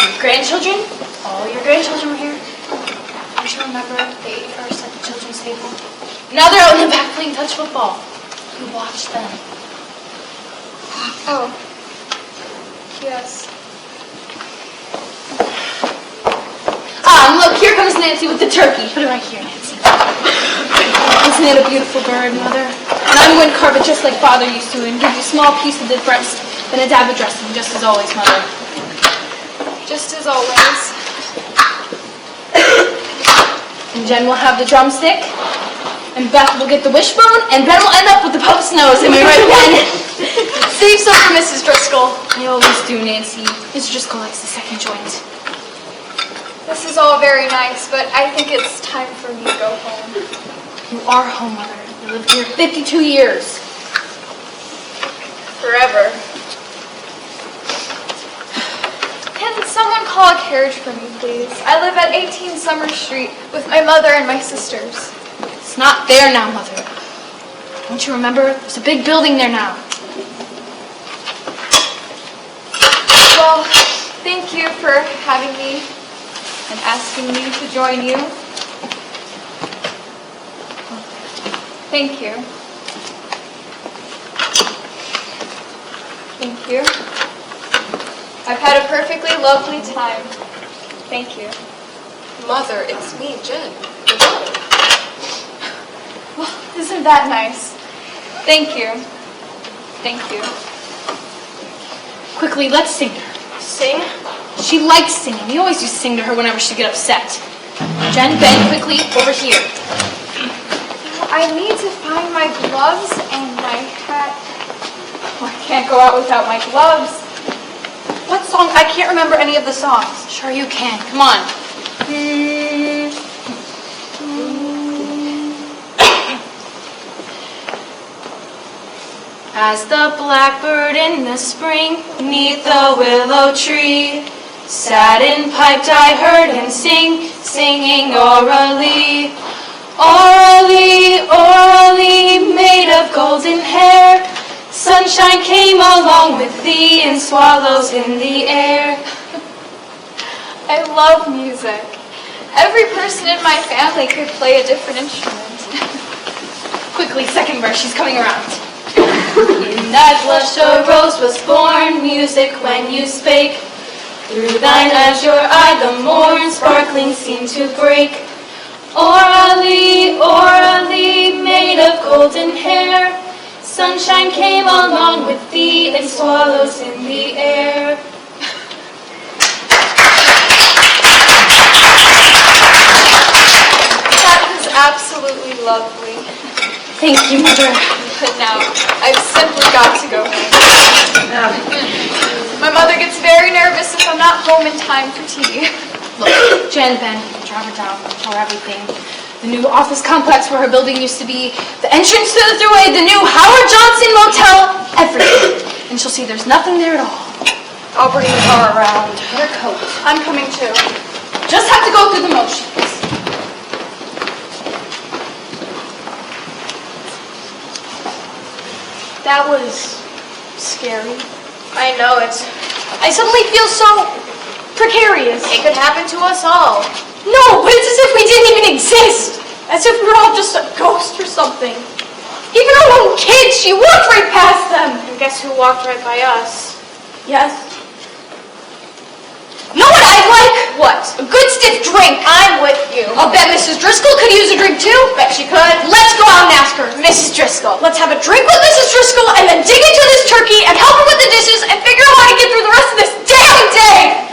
Your grandchildren, all your grandchildren were here. Don't you remember they ate first at the children's table? Now they're out in the back playing touch football. You watch them. Oh, yes. Ah, and look, here comes Nancy with the turkey. Put it right here, Nancy. Isn't it a beautiful bird, Mother? And I'm going to carve it just like Father used to and give you a small piece of the breast, then a dab of dressing, just as always, Mother. Just as always. And Jen will have the drumstick, and Beth will get the wishbone, and Ben will end up with the Pope's nose. Am I right, Ben? Save some for Mrs. Driscoll. I always do, Nancy. Mr. Driscoll likes the second joint. This is all very nice, but I think it's time for me to go home. You are home, Mother. You lived here 52 years. Forever. Can someone call a carriage for me, please? I live at 18 Summer Street with my mother and my sisters. It's not there now, Mother. Don't you remember? There's a big building there now. Well, thank you for having me and asking me to join you. Thank you. Thank you. I've had a perfectly lovely time. Thank you. Mother, it's me, Jen, your daughter. Well, isn't that nice? Thank you. Thank you. Quickly, let's sing to her. Sing? She likes singing. We always used to sing to her whenever she'd get upset. Jen, Ben, quickly, over here. I need to find my gloves and my hat. Oh, I can't go out without my gloves. What song? I can't remember any of the songs. Sure you can. Come on. As the blackbird in the spring, 'neath the willow tree, sat and piped, I heard him sing, singing orally. Orally, orally, made of golden hair, sunshine came along with thee, and swallows in the air. I love music. Every person in my family could play a different instrument. Quickly, second verse, she's coming around. In that blush a rose was born, music when you spake. Through thine azure eye the morn sparkling seemed to break. Orally, orally, made of golden hair, sunshine came along with thee, and swallows in the air. That was absolutely lovely. Thank you, Mother. But now, I've simply got to go home. My mother gets very nervous if I'm not home in time for tea. Look, Jen, Ben, drive her down, tell her everything. The new office complex where her building used to be, the entrance to the thruway, the new Howard Johnson Motel, everything. And she'll see there's nothing there at all. I'll bring the car around. Her coat. I'm coming too. Just have to go through the motions. That was scary. I know, I suddenly feel so precarious. it could happen to us all. No, but it's as if we didn't even exist. As if we were all just a ghost or something. Even our own kids, she walked right past them. And guess who walked right by us? Yes. Know what I'd like? What? A good stiff drink. I'm with you. I'll bet Mrs. Driscoll could use a drink too. Bet she could. Let's go out and ask her. Mrs. Driscoll. Let's have a drink with Mrs. Driscoll and then dig into this turkey and help her with the dishes and figure out how to get through the rest of this damn day.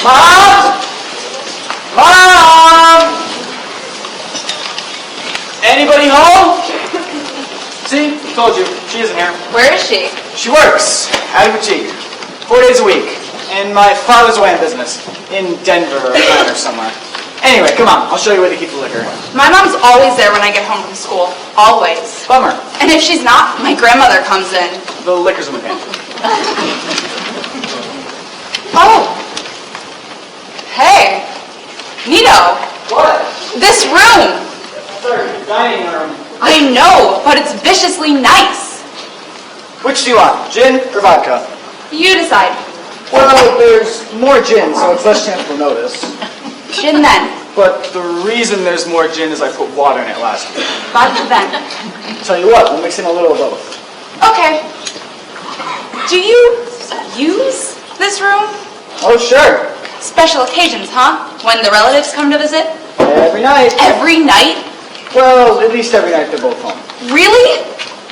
Mom! Mom! Anybody home? See? Told you. She isn't here. Where is she? She works at a boutique 4 days a week. And my father's away on business in Denver or Atlanta or somewhere. Anyway, come on. I'll show you where to keep the liquor. My mom's always there when I get home from school. Always. Bummer. And if she's not, my grandmother comes in. The liquor's in the pantry. Oh. Hey. Nito. What? This room. Sorry, dining room. I know, but it's viciously nice. Which do you want? Gin or vodka? You decide. Well, there's more gin, so it's less chance we'll notice. Gin then. But the reason there's more gin is I put water in it last week. Vodka then. Tell you what, we'll mix in a little of both. Okay. Do you use this room? Oh, sure. Special occasions, huh? When the relatives come to visit? Every night. Every night? Well, at least every night they're both home. Really?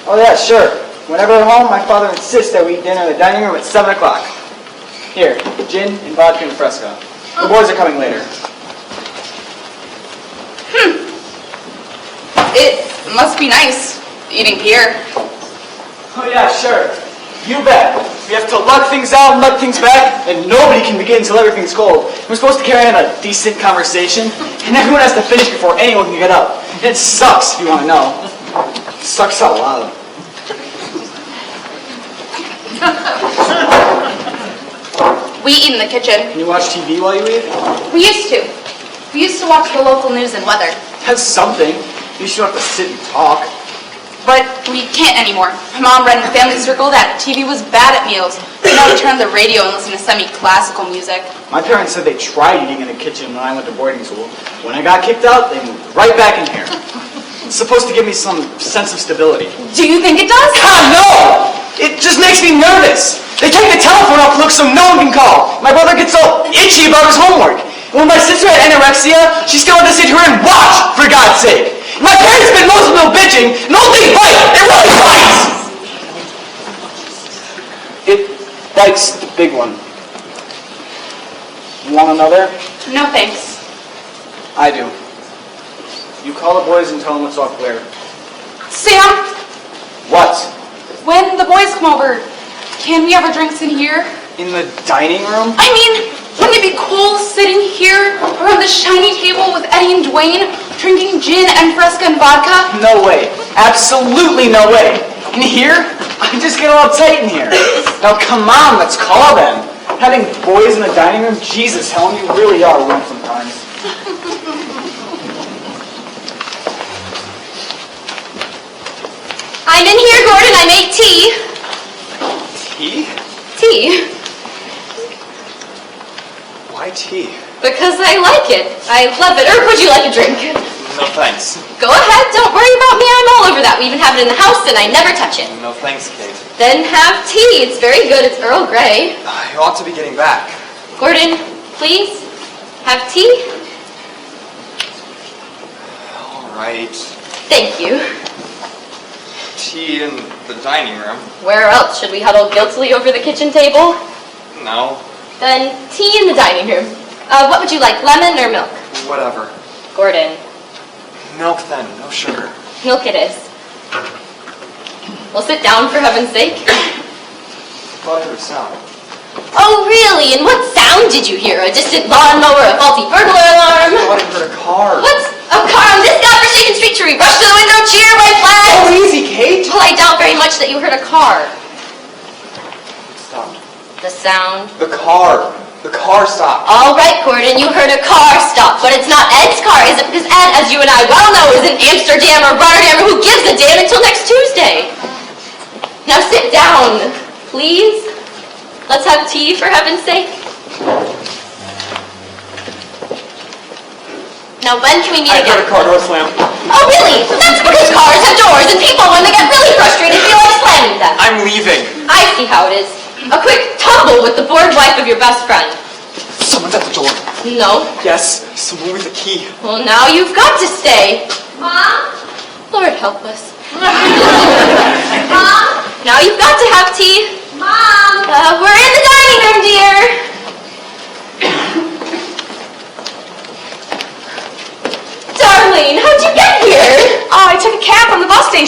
Oh, yeah, sure. Whenever they're home, my father insists that we eat dinner in the dining room at 7 o'clock. Here, gin and vodka and Fresca. The boys are coming later. It must be nice, eating here. Oh, yeah, sure. You bet. We have to lug things out and lug things back, and nobody can begin until everything's cold. We're supposed to carry on a decent conversation, and everyone has to finish before anyone can get up. And it sucks, if you want to know. It sucks out loud. We eat in the kitchen. Can you watch TV while you eat? We used to. We used to watch the local news and weather. That's something. You should have to sit and talk. But we can't anymore. My mom ran the family circle that TV was bad at meals. Now we turn on the radio and listen to semi-classical music. My parents said they tried eating in the kitchen when I went to boarding school. When I got kicked out, they moved right back in here. It's supposed to give me some sense of stability. Do you think it does? God, no! It just makes me nervous. They take the telephone off look so no one can call. My brother gets all itchy about his homework. And when my sister had anorexia, she still had to sit here and watch, for God's sake. My parents spend most of them bitching, and all they bite, it really bites! It bites the big one. You want another? No thanks. I do. You call the boys and tell them what's all clear. Sam, What? when the boys come over, can we have our drinks in here? In the dining room? I mean, wouldn't it be cool sitting here around the shiny table with Eddie and Dwayne, drinking gin and Fresca and vodka? No way. Absolutely no way. In here? I just get all uptight in here. Now come on, let's call them. Having boys in the dining room? Jesus, Helen, you really are one sometimes. I'm in here, Gordon. I made tea. Tea? Tea. Why tea? Because I like it. I love it. Or would you like a drink? No thanks. Go ahead. Don't worry about me. I'm all over that. We even have it in the house and I never touch it. No thanks, Kate. Then have tea. It's very good. It's Earl Grey. You ought to be getting back. Gordon, please. Have tea. All right. Thank you. Tea in the dining room? Where else? Should we huddle guiltily over the kitchen table? No. Then tea in the dining room. What would you like, lemon or milk? Whatever. Gordon, Milk then, no sugar. milk it is. We'll sit down for heaven's sake. Thought I heard a sound. Oh, really? And what sound did you hear? A distant lawnmower, a faulty burglar alarm? Thought I heard a car. What's a car on this godforsaken street? Should we rush to the window, cheer, white flags? Oh, easy, Kate. Well, I doubt very much that you heard a car. Stop. The sound. The car. The car stopped. All right, Gordon, you heard a car stop, but it's not Ed's car, is it? Because Ed, as you and I well know, is in Amsterdam or Rotterdam or who gives a damn until next Tuesday. Now sit down, please. Let's have tea, for heaven's sake. Now, when can we meet I again? heard a car door slam. Oh, really? That's because cars have doors, and people, when they get really frustrated, feel like slamming them. I'm leaving. I see how it is. A quick tumble with the bored wife of your best friend. Someone's at the door. No. Yes, someone with a key. Well, now you've got to stay. Mom? Lord help us. Mom? Now you've got to have tea. Mom? We're in the dining room, dear.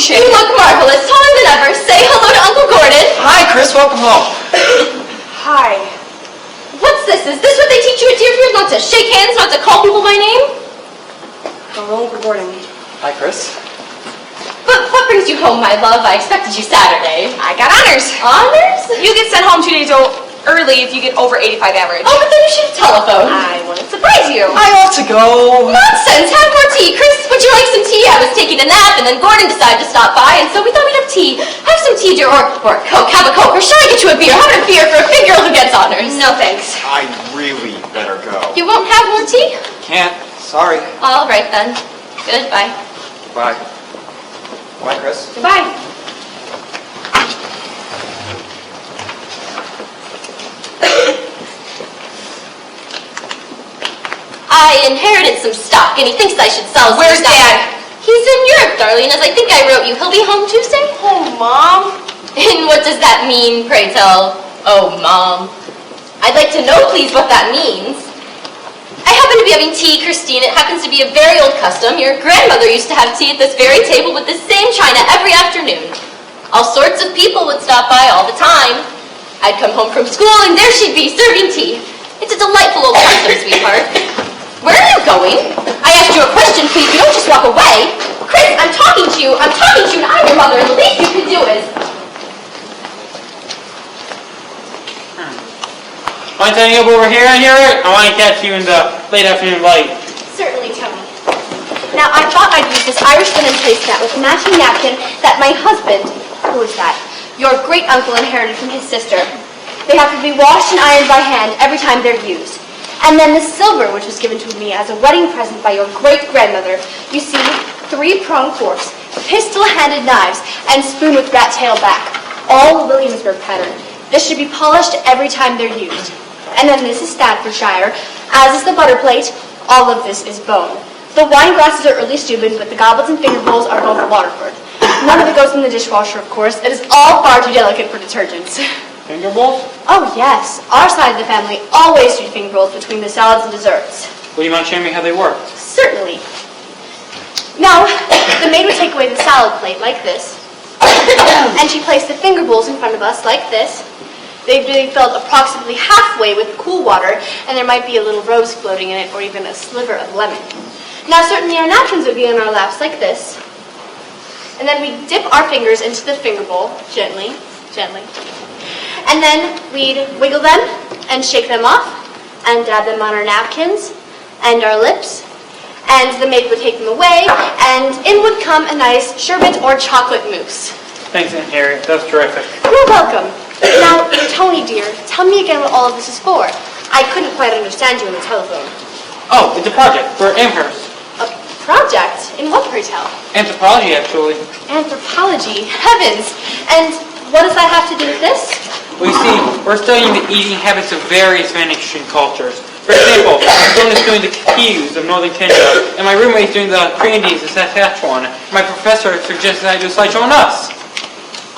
You look marvelous, taller than ever. Say hello to Uncle Gordon. Hi, Chris. Welcome home. Hi. What's this? Is this what they teach you at Deerfield? Not to shake hands, not to call people by name? Hello, Uncle Gordon. Hi, Chris. But what brings you home, my love? I expected you Saturday. I got honors. Honors? You get sent home 2 days early if you get over 85 average. Oh, but then you should have telephoned. I want to surprise you. I ought to go. Nonsense! Have more tea. Chris, would you like some tea? I was taking a nap, and then Gordon decided to stop by, and so we thought we'd have tea. Have some tea, dear, or a Coke. Have a Coke, or should I get you a beer? How about a beer for a big girl who gets honors? No thanks. I really better go. You won't have more tea? Can't. Sorry. All right, then. Goodbye. Bye. Bye, Chris. Goodbye. I inherited some stock, and he thinks I should sell some Where's stock. Dad? He's in Europe, darling, as I think I wrote you. He'll be home Tuesday? Oh, Mom. And what does that mean, pray tell? Oh, Mom. I'd like to know, please, what that means. I happen to be having tea, Christine. It happens to be a very old custom. Your grandmother used to have tea at this very table with this same china every afternoon. All sorts of people would stop by all the time. I'd come home from school, and there she'd be, serving tea. It's a delightful old custom, sweetheart. Where are you going? I asked you a question, please. You don't just walk away. Chris, I'm talking to you. I'm talking to you, and I'm your mother. The least you can do is... Want to up over here and hear it? I want to catch you in the late afternoon light. Certainly, Tony. Now, I thought I'd use this Irish linen placemat with a matching napkin that my husband, who is that? Your great-uncle inherited from his sister. They have to be washed and ironed by hand every time they're used. And then the silver, which was given to me as a wedding present by your great-grandmother. You see, 3-pronged forks, pistol-handed knives, and spoon with rat tail back. All Williamsburg pattern. This should be polished every time they're used. And then this is Staffordshire, as is the butter plate. All of this is bone. The wine glasses are early Steuben, but the goblets and finger bowls are both Waterford. None of it goes in the dishwasher, of course. It is all far too delicate for detergents. Finger bowls? Oh, yes. Our side of the family always do finger bowls between the salads and desserts. Would you mind showing me how they work? Certainly. Now, the maid would take away the salad plate like this, and she placed the finger bowls in front of us like this. They'd be filled approximately halfway with cool water, and there might be a little rose floating in it, or even a sliver of lemon. Now, certainly our napkins would be in our laps like this. And then we'd dip our fingers into the finger bowl, gently, gently. And then we'd wiggle them and shake them off and dab them on our napkins and our lips. And the maid would take them away, and in would come a nice sherbet or chocolate mousse. Thanks, Aunt Harriet. That's terrific. You're welcome. Now, Tony, dear, tell me again what all of this is for. I couldn't quite understand you on the telephone. Oh, it's a project for Amherst. A project? In what, pray tell? Anthropology, actually. Anthropology. Heavens! And what does that have to do with this? Well, you see, we're studying the eating habits of various vanishing cultures. For example, Joan is doing the Kiwis of northern Canada, and my roommate is doing the Grandies of Saskatchewan. My professor suggested I do a slideshow on us.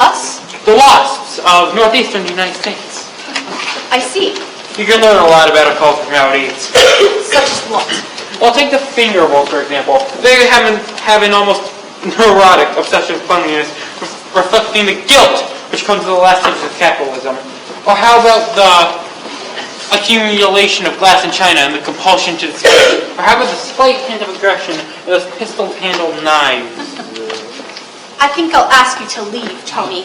Us? The wasps of northeastern United States. I see. You can learn a lot about a culture from how it eats. Such as what? Well, take the finger bowl, for example. They have an almost neurotic obsession with cleanliness, reflecting the guilt which comes with the last stages of capitalism. Or how about the accumulation of glass and china and the compulsion to display? Or how about the slight hint of aggression in those pistol-handled knives? I think I'll ask you to leave, Tony.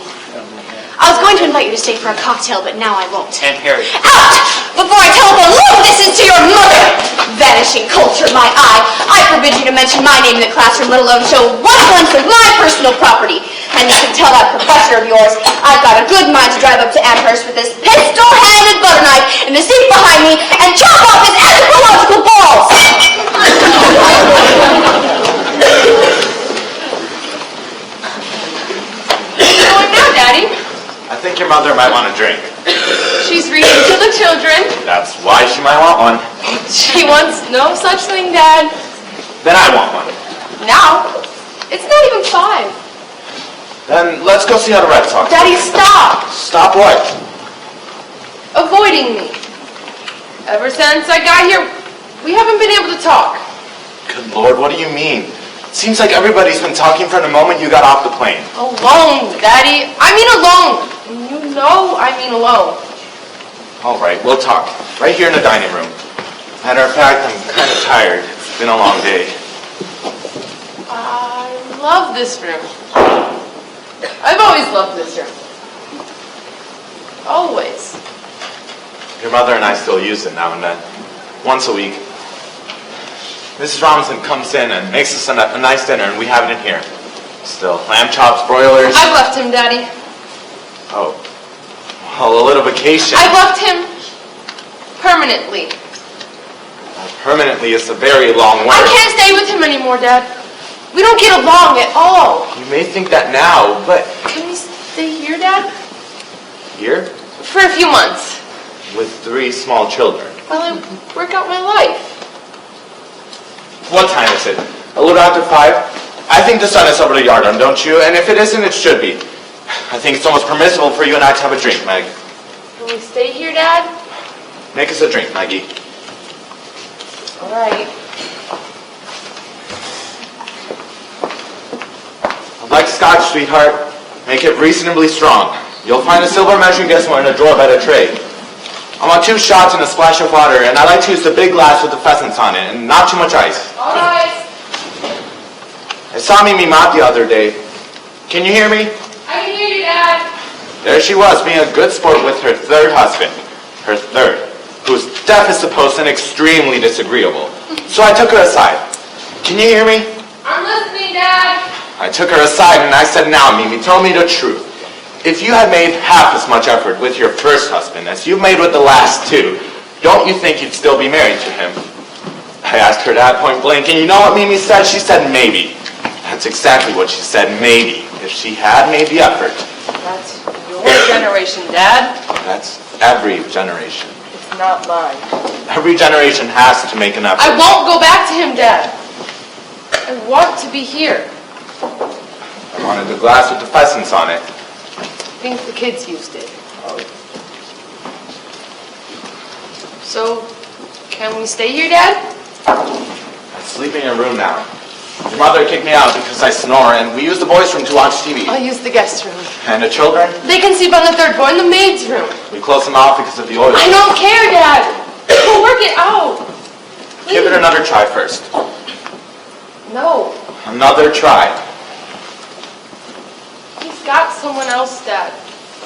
I was going to invite you to stay for a cocktail, but now I won't. Aunt Harriet. Out! Before I telephone long distance to your mother! Vanishing culture, my eye. I forbid you to mention my name in the classroom, let alone show one glimpse of my personal property. And you can tell that professor of yours I've got a good mind to drive up to Amherst with this pistol-handed butter knife in the seat behind me and chop off his anthropological balls! Where are you going now, Daddy? I think your mother might want a drink. She's reading to the children. That's why she might want one. She wants no such thing, Dad. Then I want one. Now? It's not even 5. Then let's go see how the Red Sox. Daddy, stop! Stop what? Avoiding me. Ever since I got here, we haven't been able to talk. Good Lord, what do you mean? Seems like everybody's been talking from the moment you got off the plane. Alone, Daddy. I mean alone. You know I mean alone. All right, we'll talk. Right here in the dining room. Matter of fact, I'm kind of tired. It's been a long day. I love this room. I've always loved this room. Always. Your mother and I still use it now and then. Once a week. Mrs. Robinson comes in and makes us a nice dinner, and we have it in here. Still, lamb chops, broilers. I've left him, Daddy. Oh. Well, a little vacation. I've left him permanently. Permanently is a very long word. I can't stay with him anymore, Dad. We don't get along at all. You may think that now, but Can we stay here, Dad? here, For a few months. with 3 small children. While I work out my life. What time is it? A little after 5? I think the sun is over the yard, don't you? And if it isn't, it should be. I think it's almost permissible for you and I to have a drink, Meg. Can we stay here, Dad? Make us a drink, Maggie. All right. I'd like scotch, sweetheart. Make it reasonably strong. You'll find a silver measuring decimal in a drawer by the tray. I want 2 shots and a splash of water, and I like to use the big glass with the pheasants on it, and not too much ice. All right. I saw Mimi Mott the other day. Can you hear me? I can hear you, Dad. There she was, being a good sport with her 3rd husband. Her 3rd, whose death is supposed and extremely disagreeable. So I took her aside. Can you hear me? I'm listening, Dad. I took her aside and I said, now, Mimi, tell me the truth. If you had made half as much effort with your 1st husband as you've made with the last 2, don't you think you'd still be married to him? I asked her that point blank, and you know what Mimi said? She said, maybe. That's exactly what she said, maybe. If she had made the effort. That's your generation, Dad. That's every generation. It's not mine. Every generation has to make an effort. I won't go back to him, Dad. I want to be here. I wanted the glass with the pheasants on it. I think the kids used it. So, can we stay here, Dad? I sleep in your room now. Your mother kicked me out because I snore, and we use the boys' room to watch TV. I'll use the guest room. And the children, They can sleep on the 3rd floor in the maid's room. we close them off because of the oil. I don't care, Dad. We'll work it out. Give it another try first. No. Another try. He's got someone else, Dad.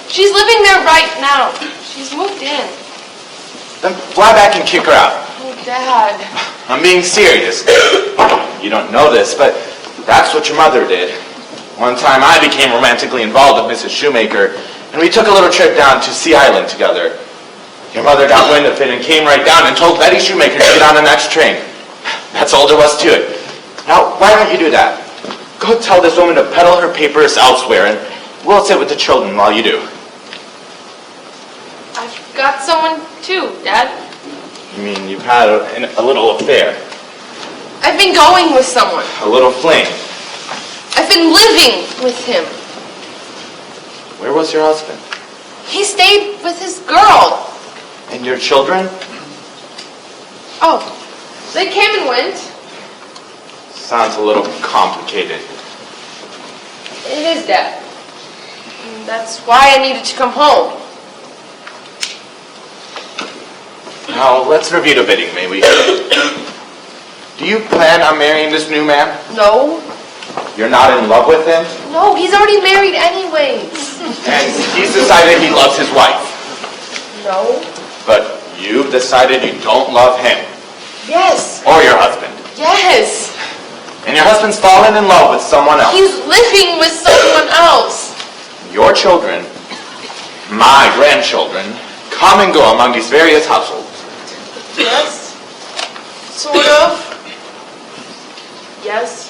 She's living there right now. She's moved in. Then fly back and kick her out. Oh, Dad. I'm being serious. You don't know this, but that's what your mother did. One time I became romantically involved with Mrs. Shoemaker, and we took a little trip down to Sea Island together. Your mother got wind of it and came right down and told Betty Shoemaker to get on the next train. That's all there was to it. Now, why don't you do that? Go tell this woman to peddle her papers elsewhere, and we'll sit with the children while you do. I've got someone too, Dad. You mean you've had a little affair? I've been going with someone. A little fling? I've been living with him. Where was your husband? He stayed with his girl. And your children? Oh, they came and went. Sounds a little complicated. It is, Dad. And that's why I needed to come home. Now, let's review the bidding, may we? Do you plan on marrying this new man? No. You're not in love with him? No, he's already married anyways. And he's decided he loves his wife. No. But you've decided you don't love him. Yes. Or your husband. Yes. And your husband's fallen in love with someone else. He's living with someone else. Your children, my grandchildren, come and go among these various households. Yes. Sort of. Yes.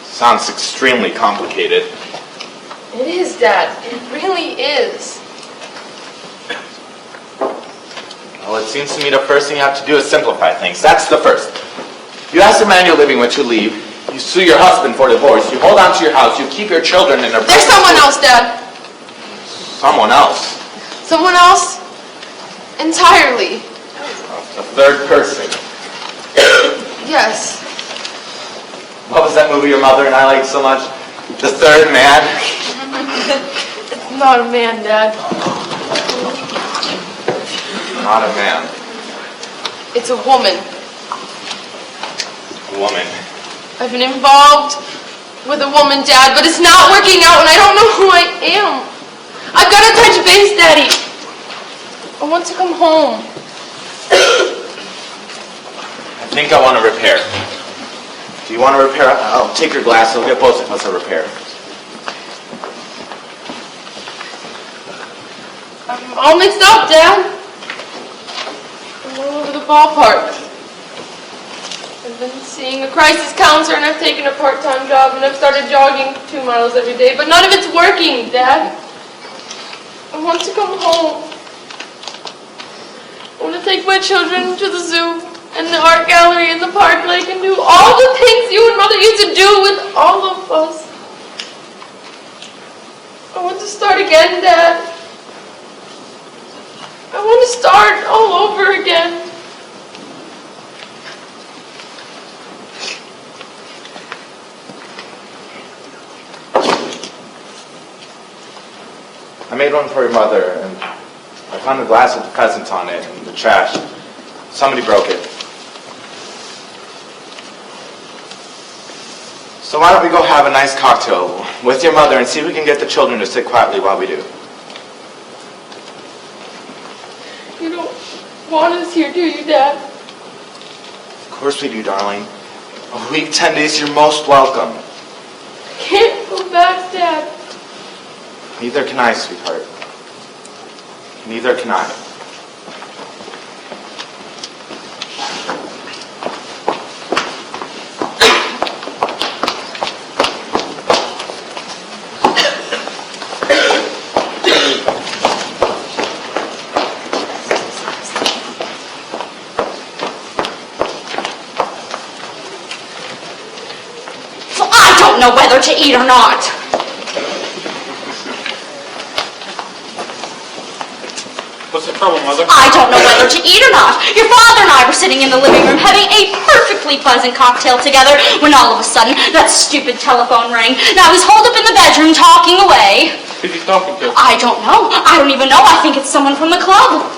Sounds extremely complicated. It is, Dad. It really is. Well, it seems to me the first thing you have to do is simplify things. That's the first. You ask the man you're living with to leave. You sue your husband for divorce. You hold on to your house. You keep your children in their... There's someone else, Dad. Someone else? Someone else? Entirely. A third person. Yes. What was that movie your mother and I liked so much? The Third Man? It's not a man, Dad. Not a man. It's a woman. Woman. I've been involved with a woman, Dad, but it's not working out and I don't know who I am. I've got to touch base, Daddy. I want to come home. I think I want to repair. Do you want to repair? I'll take your glass. I'll get both of us a repair. I'm all mixed up, Dad. I'm all over the ballpark. I've been seeing a crisis counselor and I've taken a part-time job and I've started jogging 2 miles every day, but none of it's working, Dad. I want to come home. I want to take my children to the zoo and the art gallery and the park lake and do all the things you and Mother used to do with all of us. I want to start again, Dad. I want to start all over again. I made one for your mother, and I found a glass with presents on it in the trash. Somebody broke it. So why don't we go have a nice cocktail with your mother and see if we can get the children to sit quietly while we do. You don't want us here, do you, Dad? Of course we do, darling. A week, 10 days, you're most welcome. I can't go back, Dad. Neither can I, sweetheart. Neither can I. So I don't know whether to eat or not. What's the trouble, Mother? I don't know whether to eat or not. Your father and I were sitting in the living room having a perfectly pleasant cocktail together when all of a sudden that stupid telephone rang. Now he's holed up in the bedroom talking away. Who's he talking to? I don't know. I don't even know. I think it's someone from the club.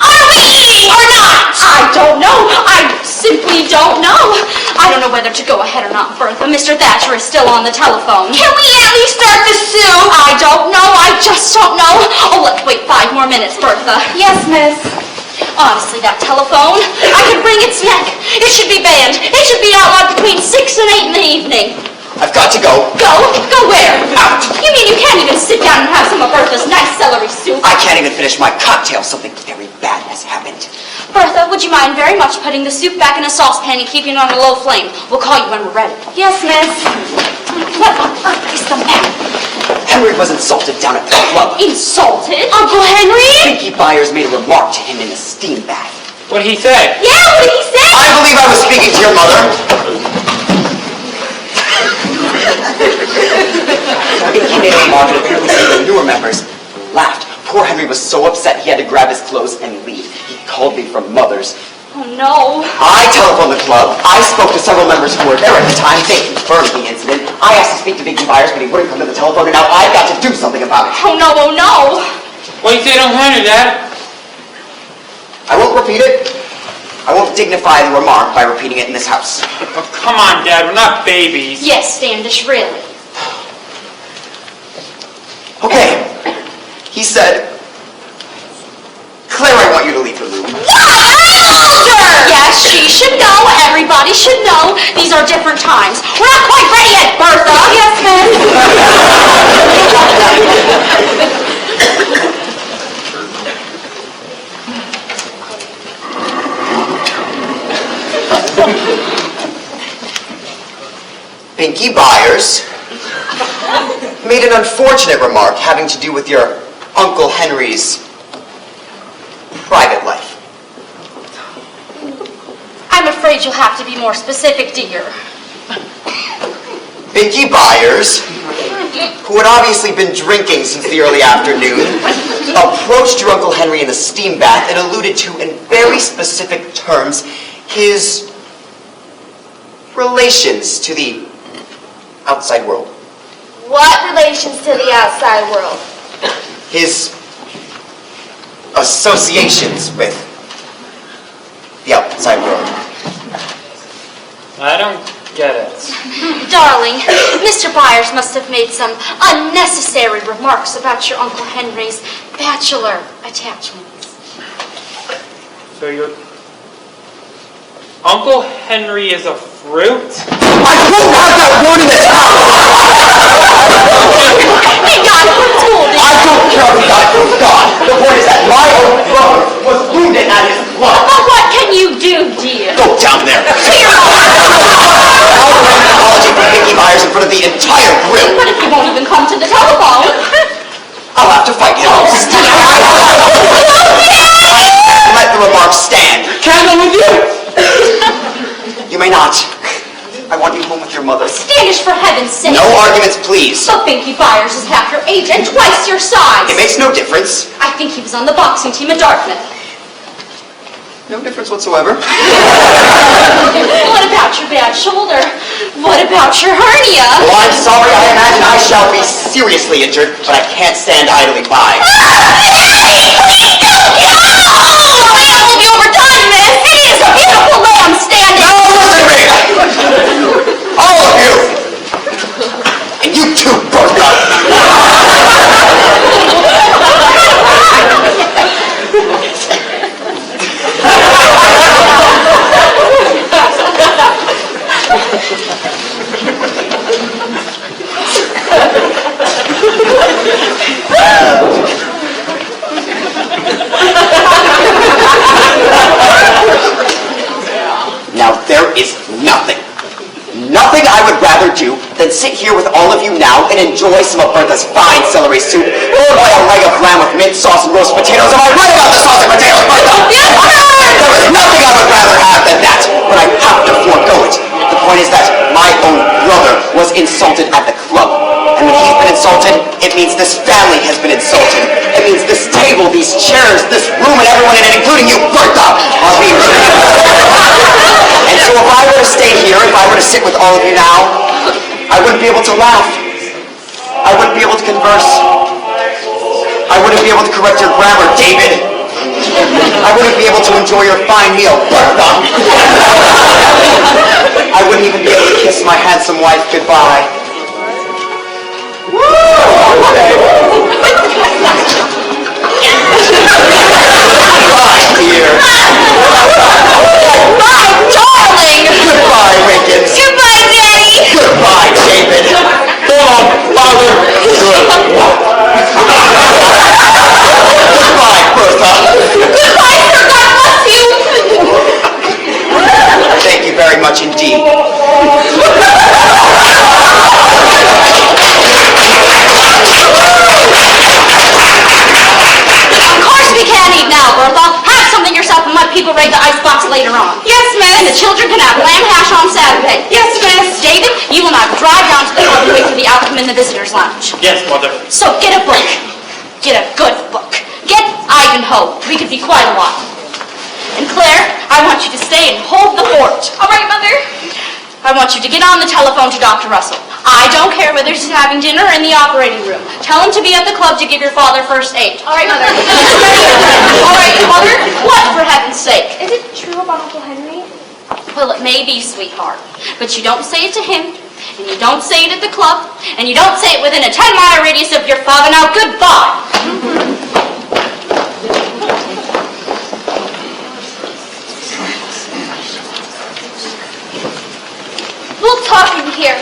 Are we eating or not? I don't know. I simply don't know. I don't know whether to go ahead or not, Bertha. Mr. Thatcher is still on the telephone. Can we at least start the soup? I don't know. I just don't know. Oh, let's wait 5 more minutes, Bertha. Yes, miss. Honestly, that telephone, I could wring its neck. It should be banned. It should be outlawed between 6 and 8 in the evening. I've got to go. Go? Go where? Out. You mean you can't even sit down and have some of Bertha's nice celery soup? I can't even finish my cocktail. Something very bad has happened. Bertha, would you mind very much putting the soup back in a saucepan and keeping it on a low flame? We'll call you when we're ready. Yes, miss. What on earth is the matter? Henry was insulted down at the club. Insulted? Uncle Henry? Pinky Byers made a remark to him in a steam bath. What did he say? Yeah, what did he say? I believe I was speaking to your mother. Pinky made a remark and apparently some of the newer members laughed. Poor Henry was so upset he had to grab his clothes and leave. He called me from Mother's. Oh, no. I telephoned the club. I spoke to several members who were there at the time. They confirmed the incident. I asked to speak to Pinky Byers, but he wouldn't come to the telephone, and now I've got to do something about it. Oh, no, oh, no. What do you say to Uncle Henry, Dad? I won't repeat it. I won't dignify the remark by repeating it in this house. Oh, come on, Dad. We're not babies. Yes, Standish, really. Okay. He said, Claire, I want you to leave the room. Yes, she should know. Everybody should know. These are different times. We're not quite ready yet, Bertha. Yes, Pinky Byers made an unfortunate remark having to do with your Uncle Henry's private life. I'm afraid you'll have to be more specific, dear. Pinky Byers who had obviously been drinking since the early afternoon, approached your Uncle Henry in the steam bath and alluded to, in very specific terms, his relations to the outside world. What relations to the outside world? His associations with the outside world. I don't get it. Darling, Mr. Byers must have made some unnecessary remarks about your Uncle Henry's bachelor attachments. So your Uncle Henry is a fruit? I won't have that word in this house! He got scolded. I don't care if he got from God. The point is that my own brother was wounded at his club. But what can you do, dear? Go down there. I'll write an apology for Vicky Myers in front of the entire grill. But if you won't even come to the telephone. I'll have to fight him. Let the remarks stand. Can I go with you? You may not. I want you home with your mother. Standish, for heaven's sake. No arguments, please. So Pinky Byers is half your age and twice your size. It makes no difference. I think he was on the boxing team at Dartmouth. No difference whatsoever. What about your bad shoulder? What about your hernia? Well, I'm sorry. I imagine I shall be seriously injured, but I can't stand idly by. Please don't! Oh, I will be overdone, miss. It is a beautiful lamb standing. Now listen to me! All of you! And you too, Bertha! Now, there is nothing I would rather do than sit here with all of you now and enjoy some of Bertha's fine celery soup, followed by a leg of lamb with mint sauce and roast potatoes. Am I right about the sauce and potatoes, Bertha? Yes, sir! There is nothing I would rather have than that, but I have to forego it. The point is that my own brother was insulted at the club. And when he's been insulted, it means this family has been insulted. It means this table, these chairs, this room, and everyone in it, including you, Bertha, are being And so if I were to stay here, if I were to sit with all of you now, I wouldn't be able to laugh. I wouldn't be able to converse. I wouldn't be able to correct your grammar, David. I wouldn't be able to enjoy your fine meal, Bertha. I wouldn't even be able to kiss my handsome wife goodbye. Goodbye, dear. Goodbye, darling! Goodbye, Wickens. Goodbye, Daddy! Goodbye, David. Go on, Father. Goodbye, Bertha. Goodbye, sir! God bless you! Thank you very much indeed. Of course we can't eat now, Bertha. Have something yourself and let people raid the icebox later on. Yes, miss. And the children can have lamb hash on Saturday. Yes, miss. David, you will now drive down to the club and wait for the outcome in the visitors' lounge. Yes, Mother. So get a book. Get a good book. Get Ivanhoe. We could be quite a while. And Claire, I want you to stay and hold the fort. All right, Mother. I want you to get on the telephone to Dr. Russell. I don't care whether she's having dinner or in the operating room. Tell him to be at the club to give your father first aid. All right, Mother. All right, Mother? What, for heaven's sake? Is it true about Uncle Henry? Well, it may be, sweetheart, but you don't say it to him, and you don't say it at the club, and you don't say it within a 10-mile radius of your father. Now, goodbye. We'll talk in here.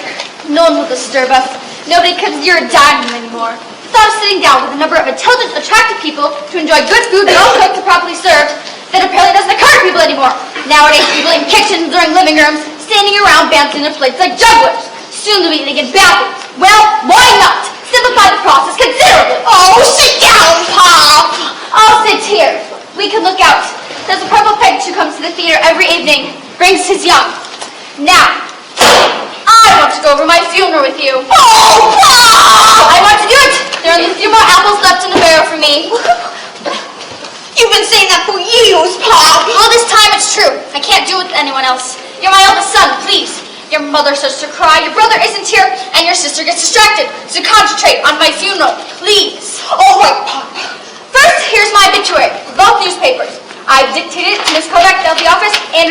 No one will disturb us. Nobody comes near a dining room anymore. Stop sitting down with a number of intelligent, attractive people to enjoy good food that all cooked and properly served that apparently doesn't occur to people anymore. Nowadays, people in kitchens or in living rooms, standing around bouncing their plates like jugglers. Soon they'll be eating in bathrooms. Well, why not? Simplify the process considerably. Oh, sit down, Pop. I'll sit here. We can look out. There's a purple page who comes to the theater every evening, brings his young. Now, I want to go over my funeral with you. Oh, Pop! me. You've been saying that for years, Pop. Well, this time it's true. I can't do it with anyone else. You're my eldest son, please. Your mother starts to cry, your brother isn't here, and your sister gets distracted. So concentrate on my funeral, please. All right, Pop. First, here's my obituary for both newspapers. I've dictated it to Miss Kovac at the office, and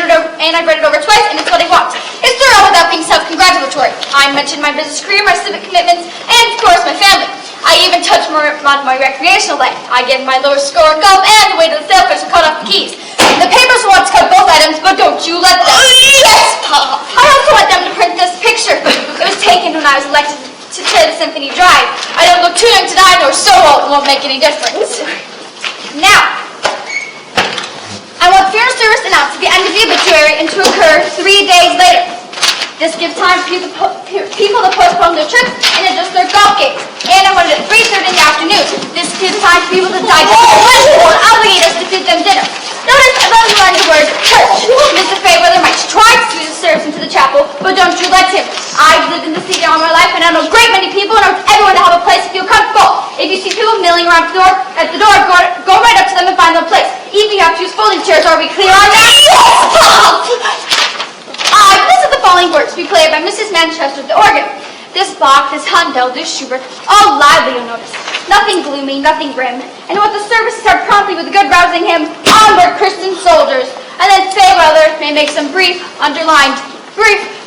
I've read it over twice, and it's what I want. It's thorough without being self-congratulatory. I mentioned my business career, my civic commitments, and, of course, my family. I even touched on my recreational life. I gave my lowest score in golf and the way to the sailfish and cut off the keys. The papers want to cut both items, but don't you let them. Yes, Pop. I also want them to print this picture. It was taken when I was elected to chair the Symphony Drive. I don't look too young to die, nor so old it won't make any difference. Now, I want funeral service announced at the end of the obituary and to occur 3 days later. This gives time for people to postpone their trips and adjust their golf games. And I want it at 3:30 in the afternoon. This gives time for people to digest their lunch and obligate us to feed them dinner. Notice I've underlined the word church. Mr. Fairweather might try to squeeze the service into the chapel, but don't you let him. I've lived in the city all my life, and I know a great many people, and I want everyone to have a place to feel comfortable. If you see people milling around at the door, go right up to them and find them a place. Even if you have to use folding chairs, are we clear on that? Yes, Pop. This is the following works to be played by Mrs. Manchester at the organ. This Bach, this Handel, this Schubert, all lively, you'll notice. Nothing gloomy, nothing grim. And what the service start promptly with a good rousing hymn, Onward, Christian Soldiers. And then Fairweather may make some brief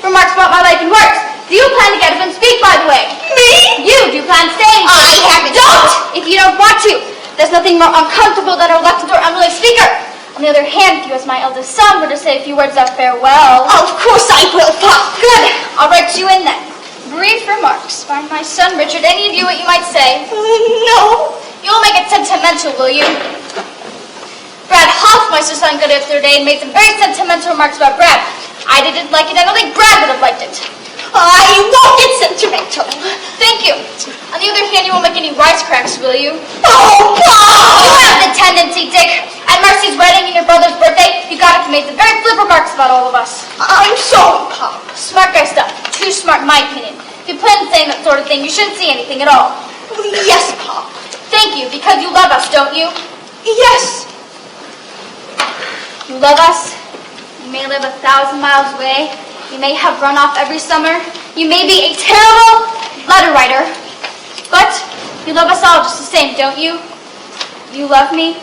remarks about my life and works. Do you plan to get up and speak, by the way? Me? You do plan staying? I haven't. Don't! If you don't want to. There's nothing more uncomfortable than a reluctant or unwilling speaker. On the other hand, if you as my eldest son were to say a few words of farewell... Of course I will, Pop. Good. I'll write you in then. Brief remarks by my son Richard. Any of you what you might say? No. You'll make it sentimental, will you? Brad Hoffmeister sang good yesterday and made some very sentimental remarks about Brad. I didn't like it. I don't think Brad would have liked it. I won't get sentimental. Thank you. On the other hand, you won't make any wisecracks, will you? Oh, Pop! You have the tendency, Dick. At Marcy's wedding and your brother's birthday, you got up and made some very flip remarks about all of us. I'm sorry, Pop. Smart guy stuff. Too smart, in my opinion. If you plan on saying that sort of thing, you shouldn't say anything at all. Yes, Pop. Thank you, because you love us, don't you? Yes. You love us. You may live 1,000 miles away. You may have run off every summer. You may be a terrible letter writer. But you love us all just the same, don't you? You love me?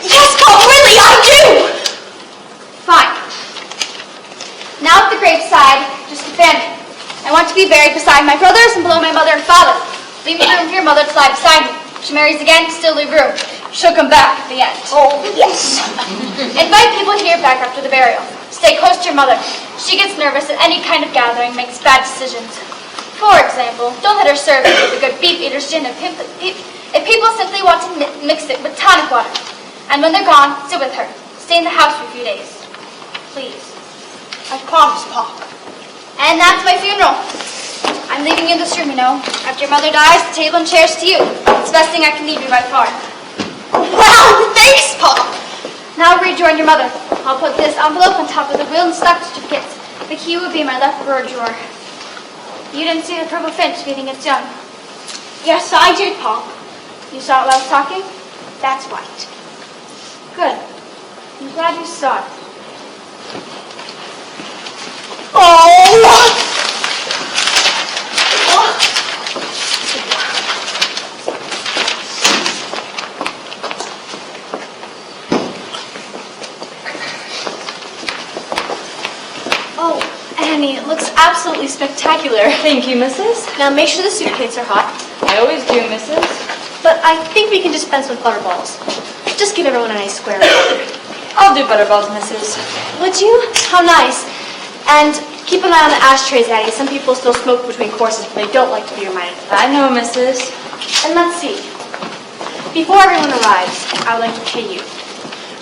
Yes, Pop, really, I do. Fine. Now at the graveside, just a family. I want to be buried beside my brothers and below my mother and father. Leave room for your mother to lie beside me. If she marries again, still leave room. She'll come back at the end. Oh, yes. Invite people here back after the burial. Stay close to your mother. She gets nervous at any kind of gathering, makes bad decisions. For example, don't let her serve you with a good beef eater's gin if people simply want to mix it with tonic water. And when they're gone, sit with her. Stay in the house for a few days. Please. I promise, Pop. And that's my funeral. I'm leaving you in this room, you know. After your mother dies, the table and chairs to you. It's the best thing I can leave you by far. Wow, thanks, Pop. Now rejoin your mother. I'll put this envelope on top of the will and stock certificates. The key will be in my left drawer. You didn't see the purple finch feeding its young. Yes, I did, Pop. You saw it while I was talking? That's right. Good. I'm glad you saw it. Oh! Oh, Annie, it looks absolutely spectacular. Thank you, Mrs. Now make sure the suitcases are hot. I always do, Mrs. But I think we can dispense with butterballs. Just give everyone a nice square. I'll do butterballs, Mrs. Would you? How nice. And keep an eye on the ashtrays, Addie. Some people still smoke between courses, but they don't like to be reminded of that. I know, Mrs. And let's see. Before everyone arrives, I would like to pay you.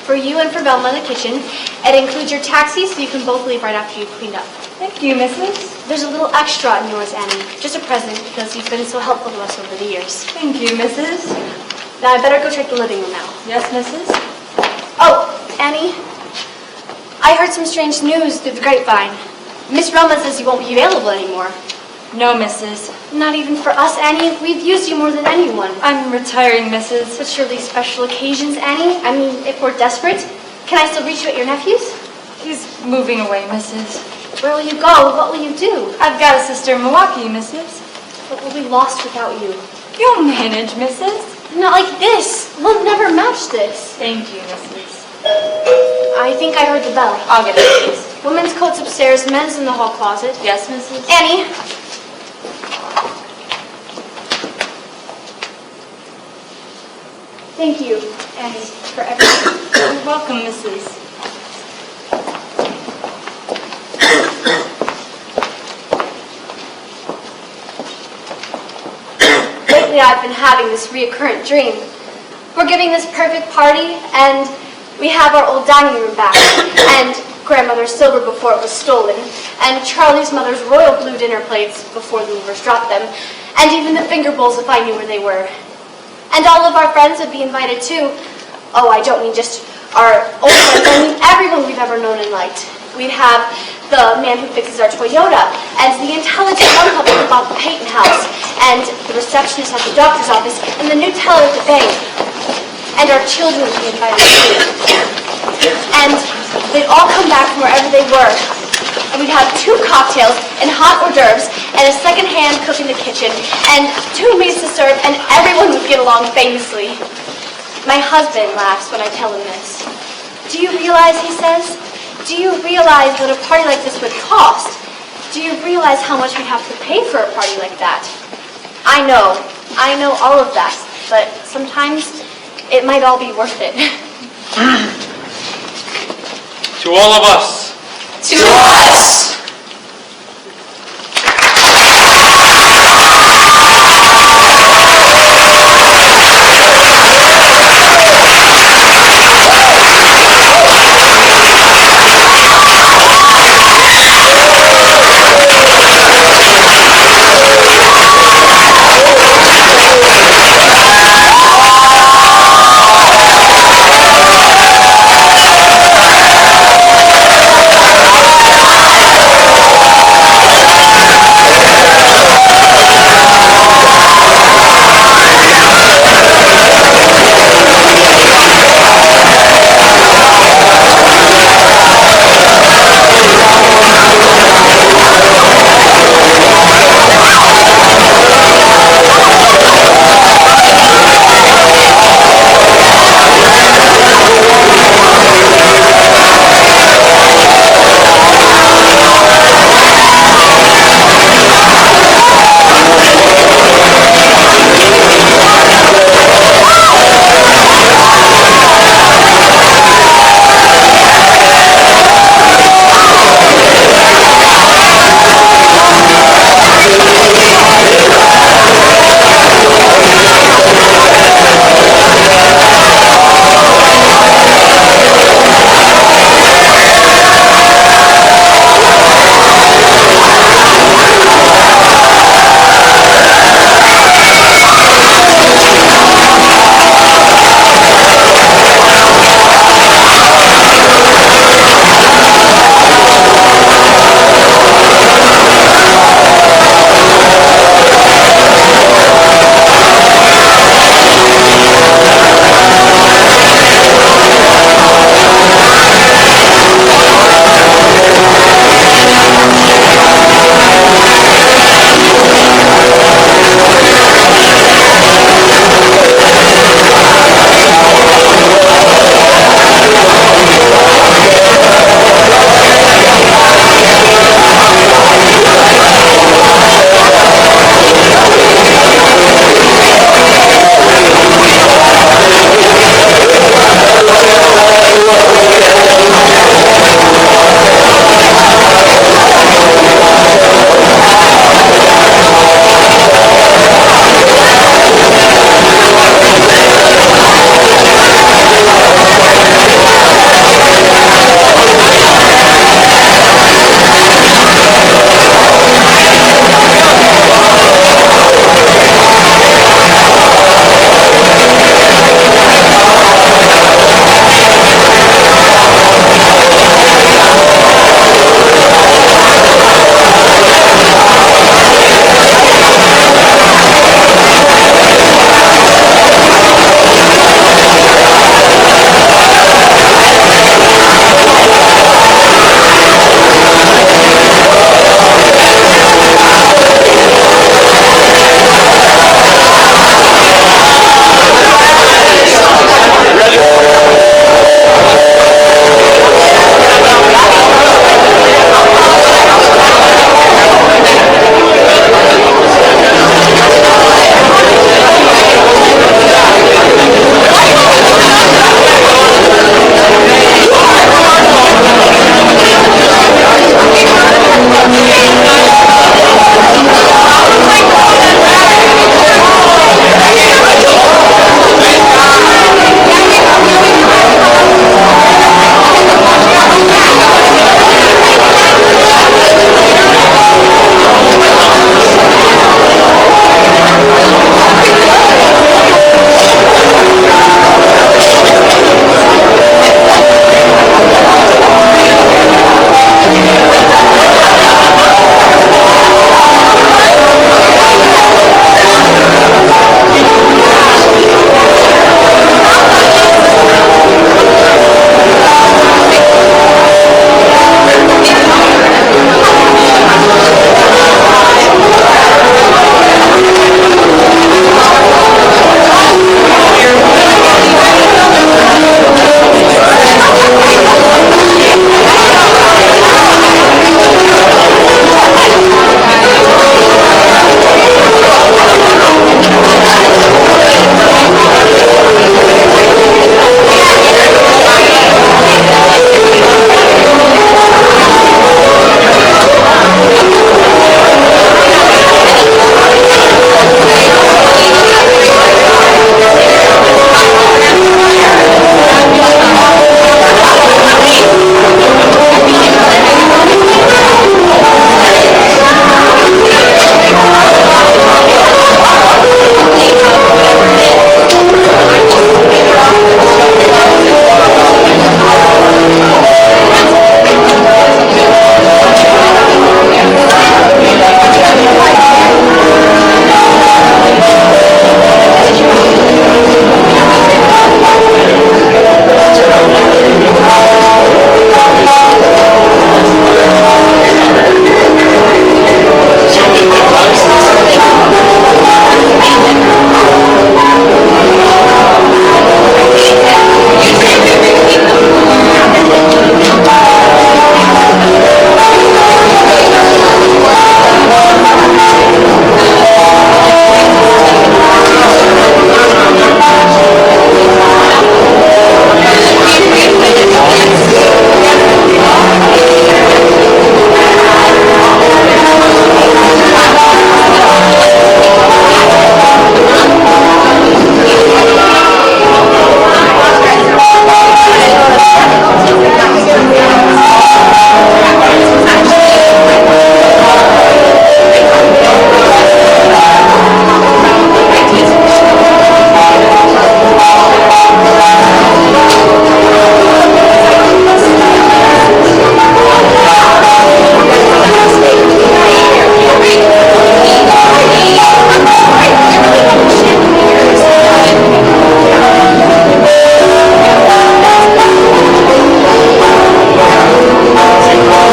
For you and for Velma in the kitchen, it includes your taxi so you can both leave right after you've cleaned up. Thank you, Mrs. There's a little extra in yours, Annie. Just a present because you've been so helpful to us over the years. Thank you, Mrs. Now I better go check the living room now. Yes, Mrs. Oh, Annie, I heard some strange news through the grapevine. Miss Velma says you won't be available anymore. No, Mrs. Not even for us, Annie. We've used you more than anyone. I'm retiring, Mrs. But surely special occasions, Annie? I mean, if we're desperate, can I still reach you at your nephew's? He's moving away, Mrs. Where will you go? What will you do? I've got a sister in Milwaukee, Mrs. But we'll be lost without you. You'll manage, Mrs. Not like this. We'll never match this. Thank you, Mrs. I think I heard the bell. I'll get it, please. Women's coats upstairs, men's in the hall closet. Yes, Mrs. Annie. Thank you, Annie, for everything. You're welcome, Mrs. Lately I've been having this reoccurrent dream. We're giving this perfect party, and we have our old dining room back, and grandmother's silver before it was stolen, and Charlie's mother's royal blue dinner plates before the movers dropped them, and even the finger bowls if I knew where they were. And all of our friends would be invited too. Oh, I don't mean just our old friends, I mean everyone we've ever known and liked. We'd have the man who fixes our Toyota, and the intelligent young couple who bought the Peyton house, and the receptionist at the doctor's office, and the new teller at the bank. And our children would be invited too. And they'd all come back from wherever they were. And we'd have 2 cocktails and hot hors d'oeuvres and a second-hand cook in the kitchen and 2 maids to serve, and everyone would get along famously. My husband laughs when I tell him this. Do you realize, he says, do you realize what a party like this would cost? Do you realize how much we'd have to pay for a party like that? I know all of that, but sometimes it might all be worth it. To all of us. To us!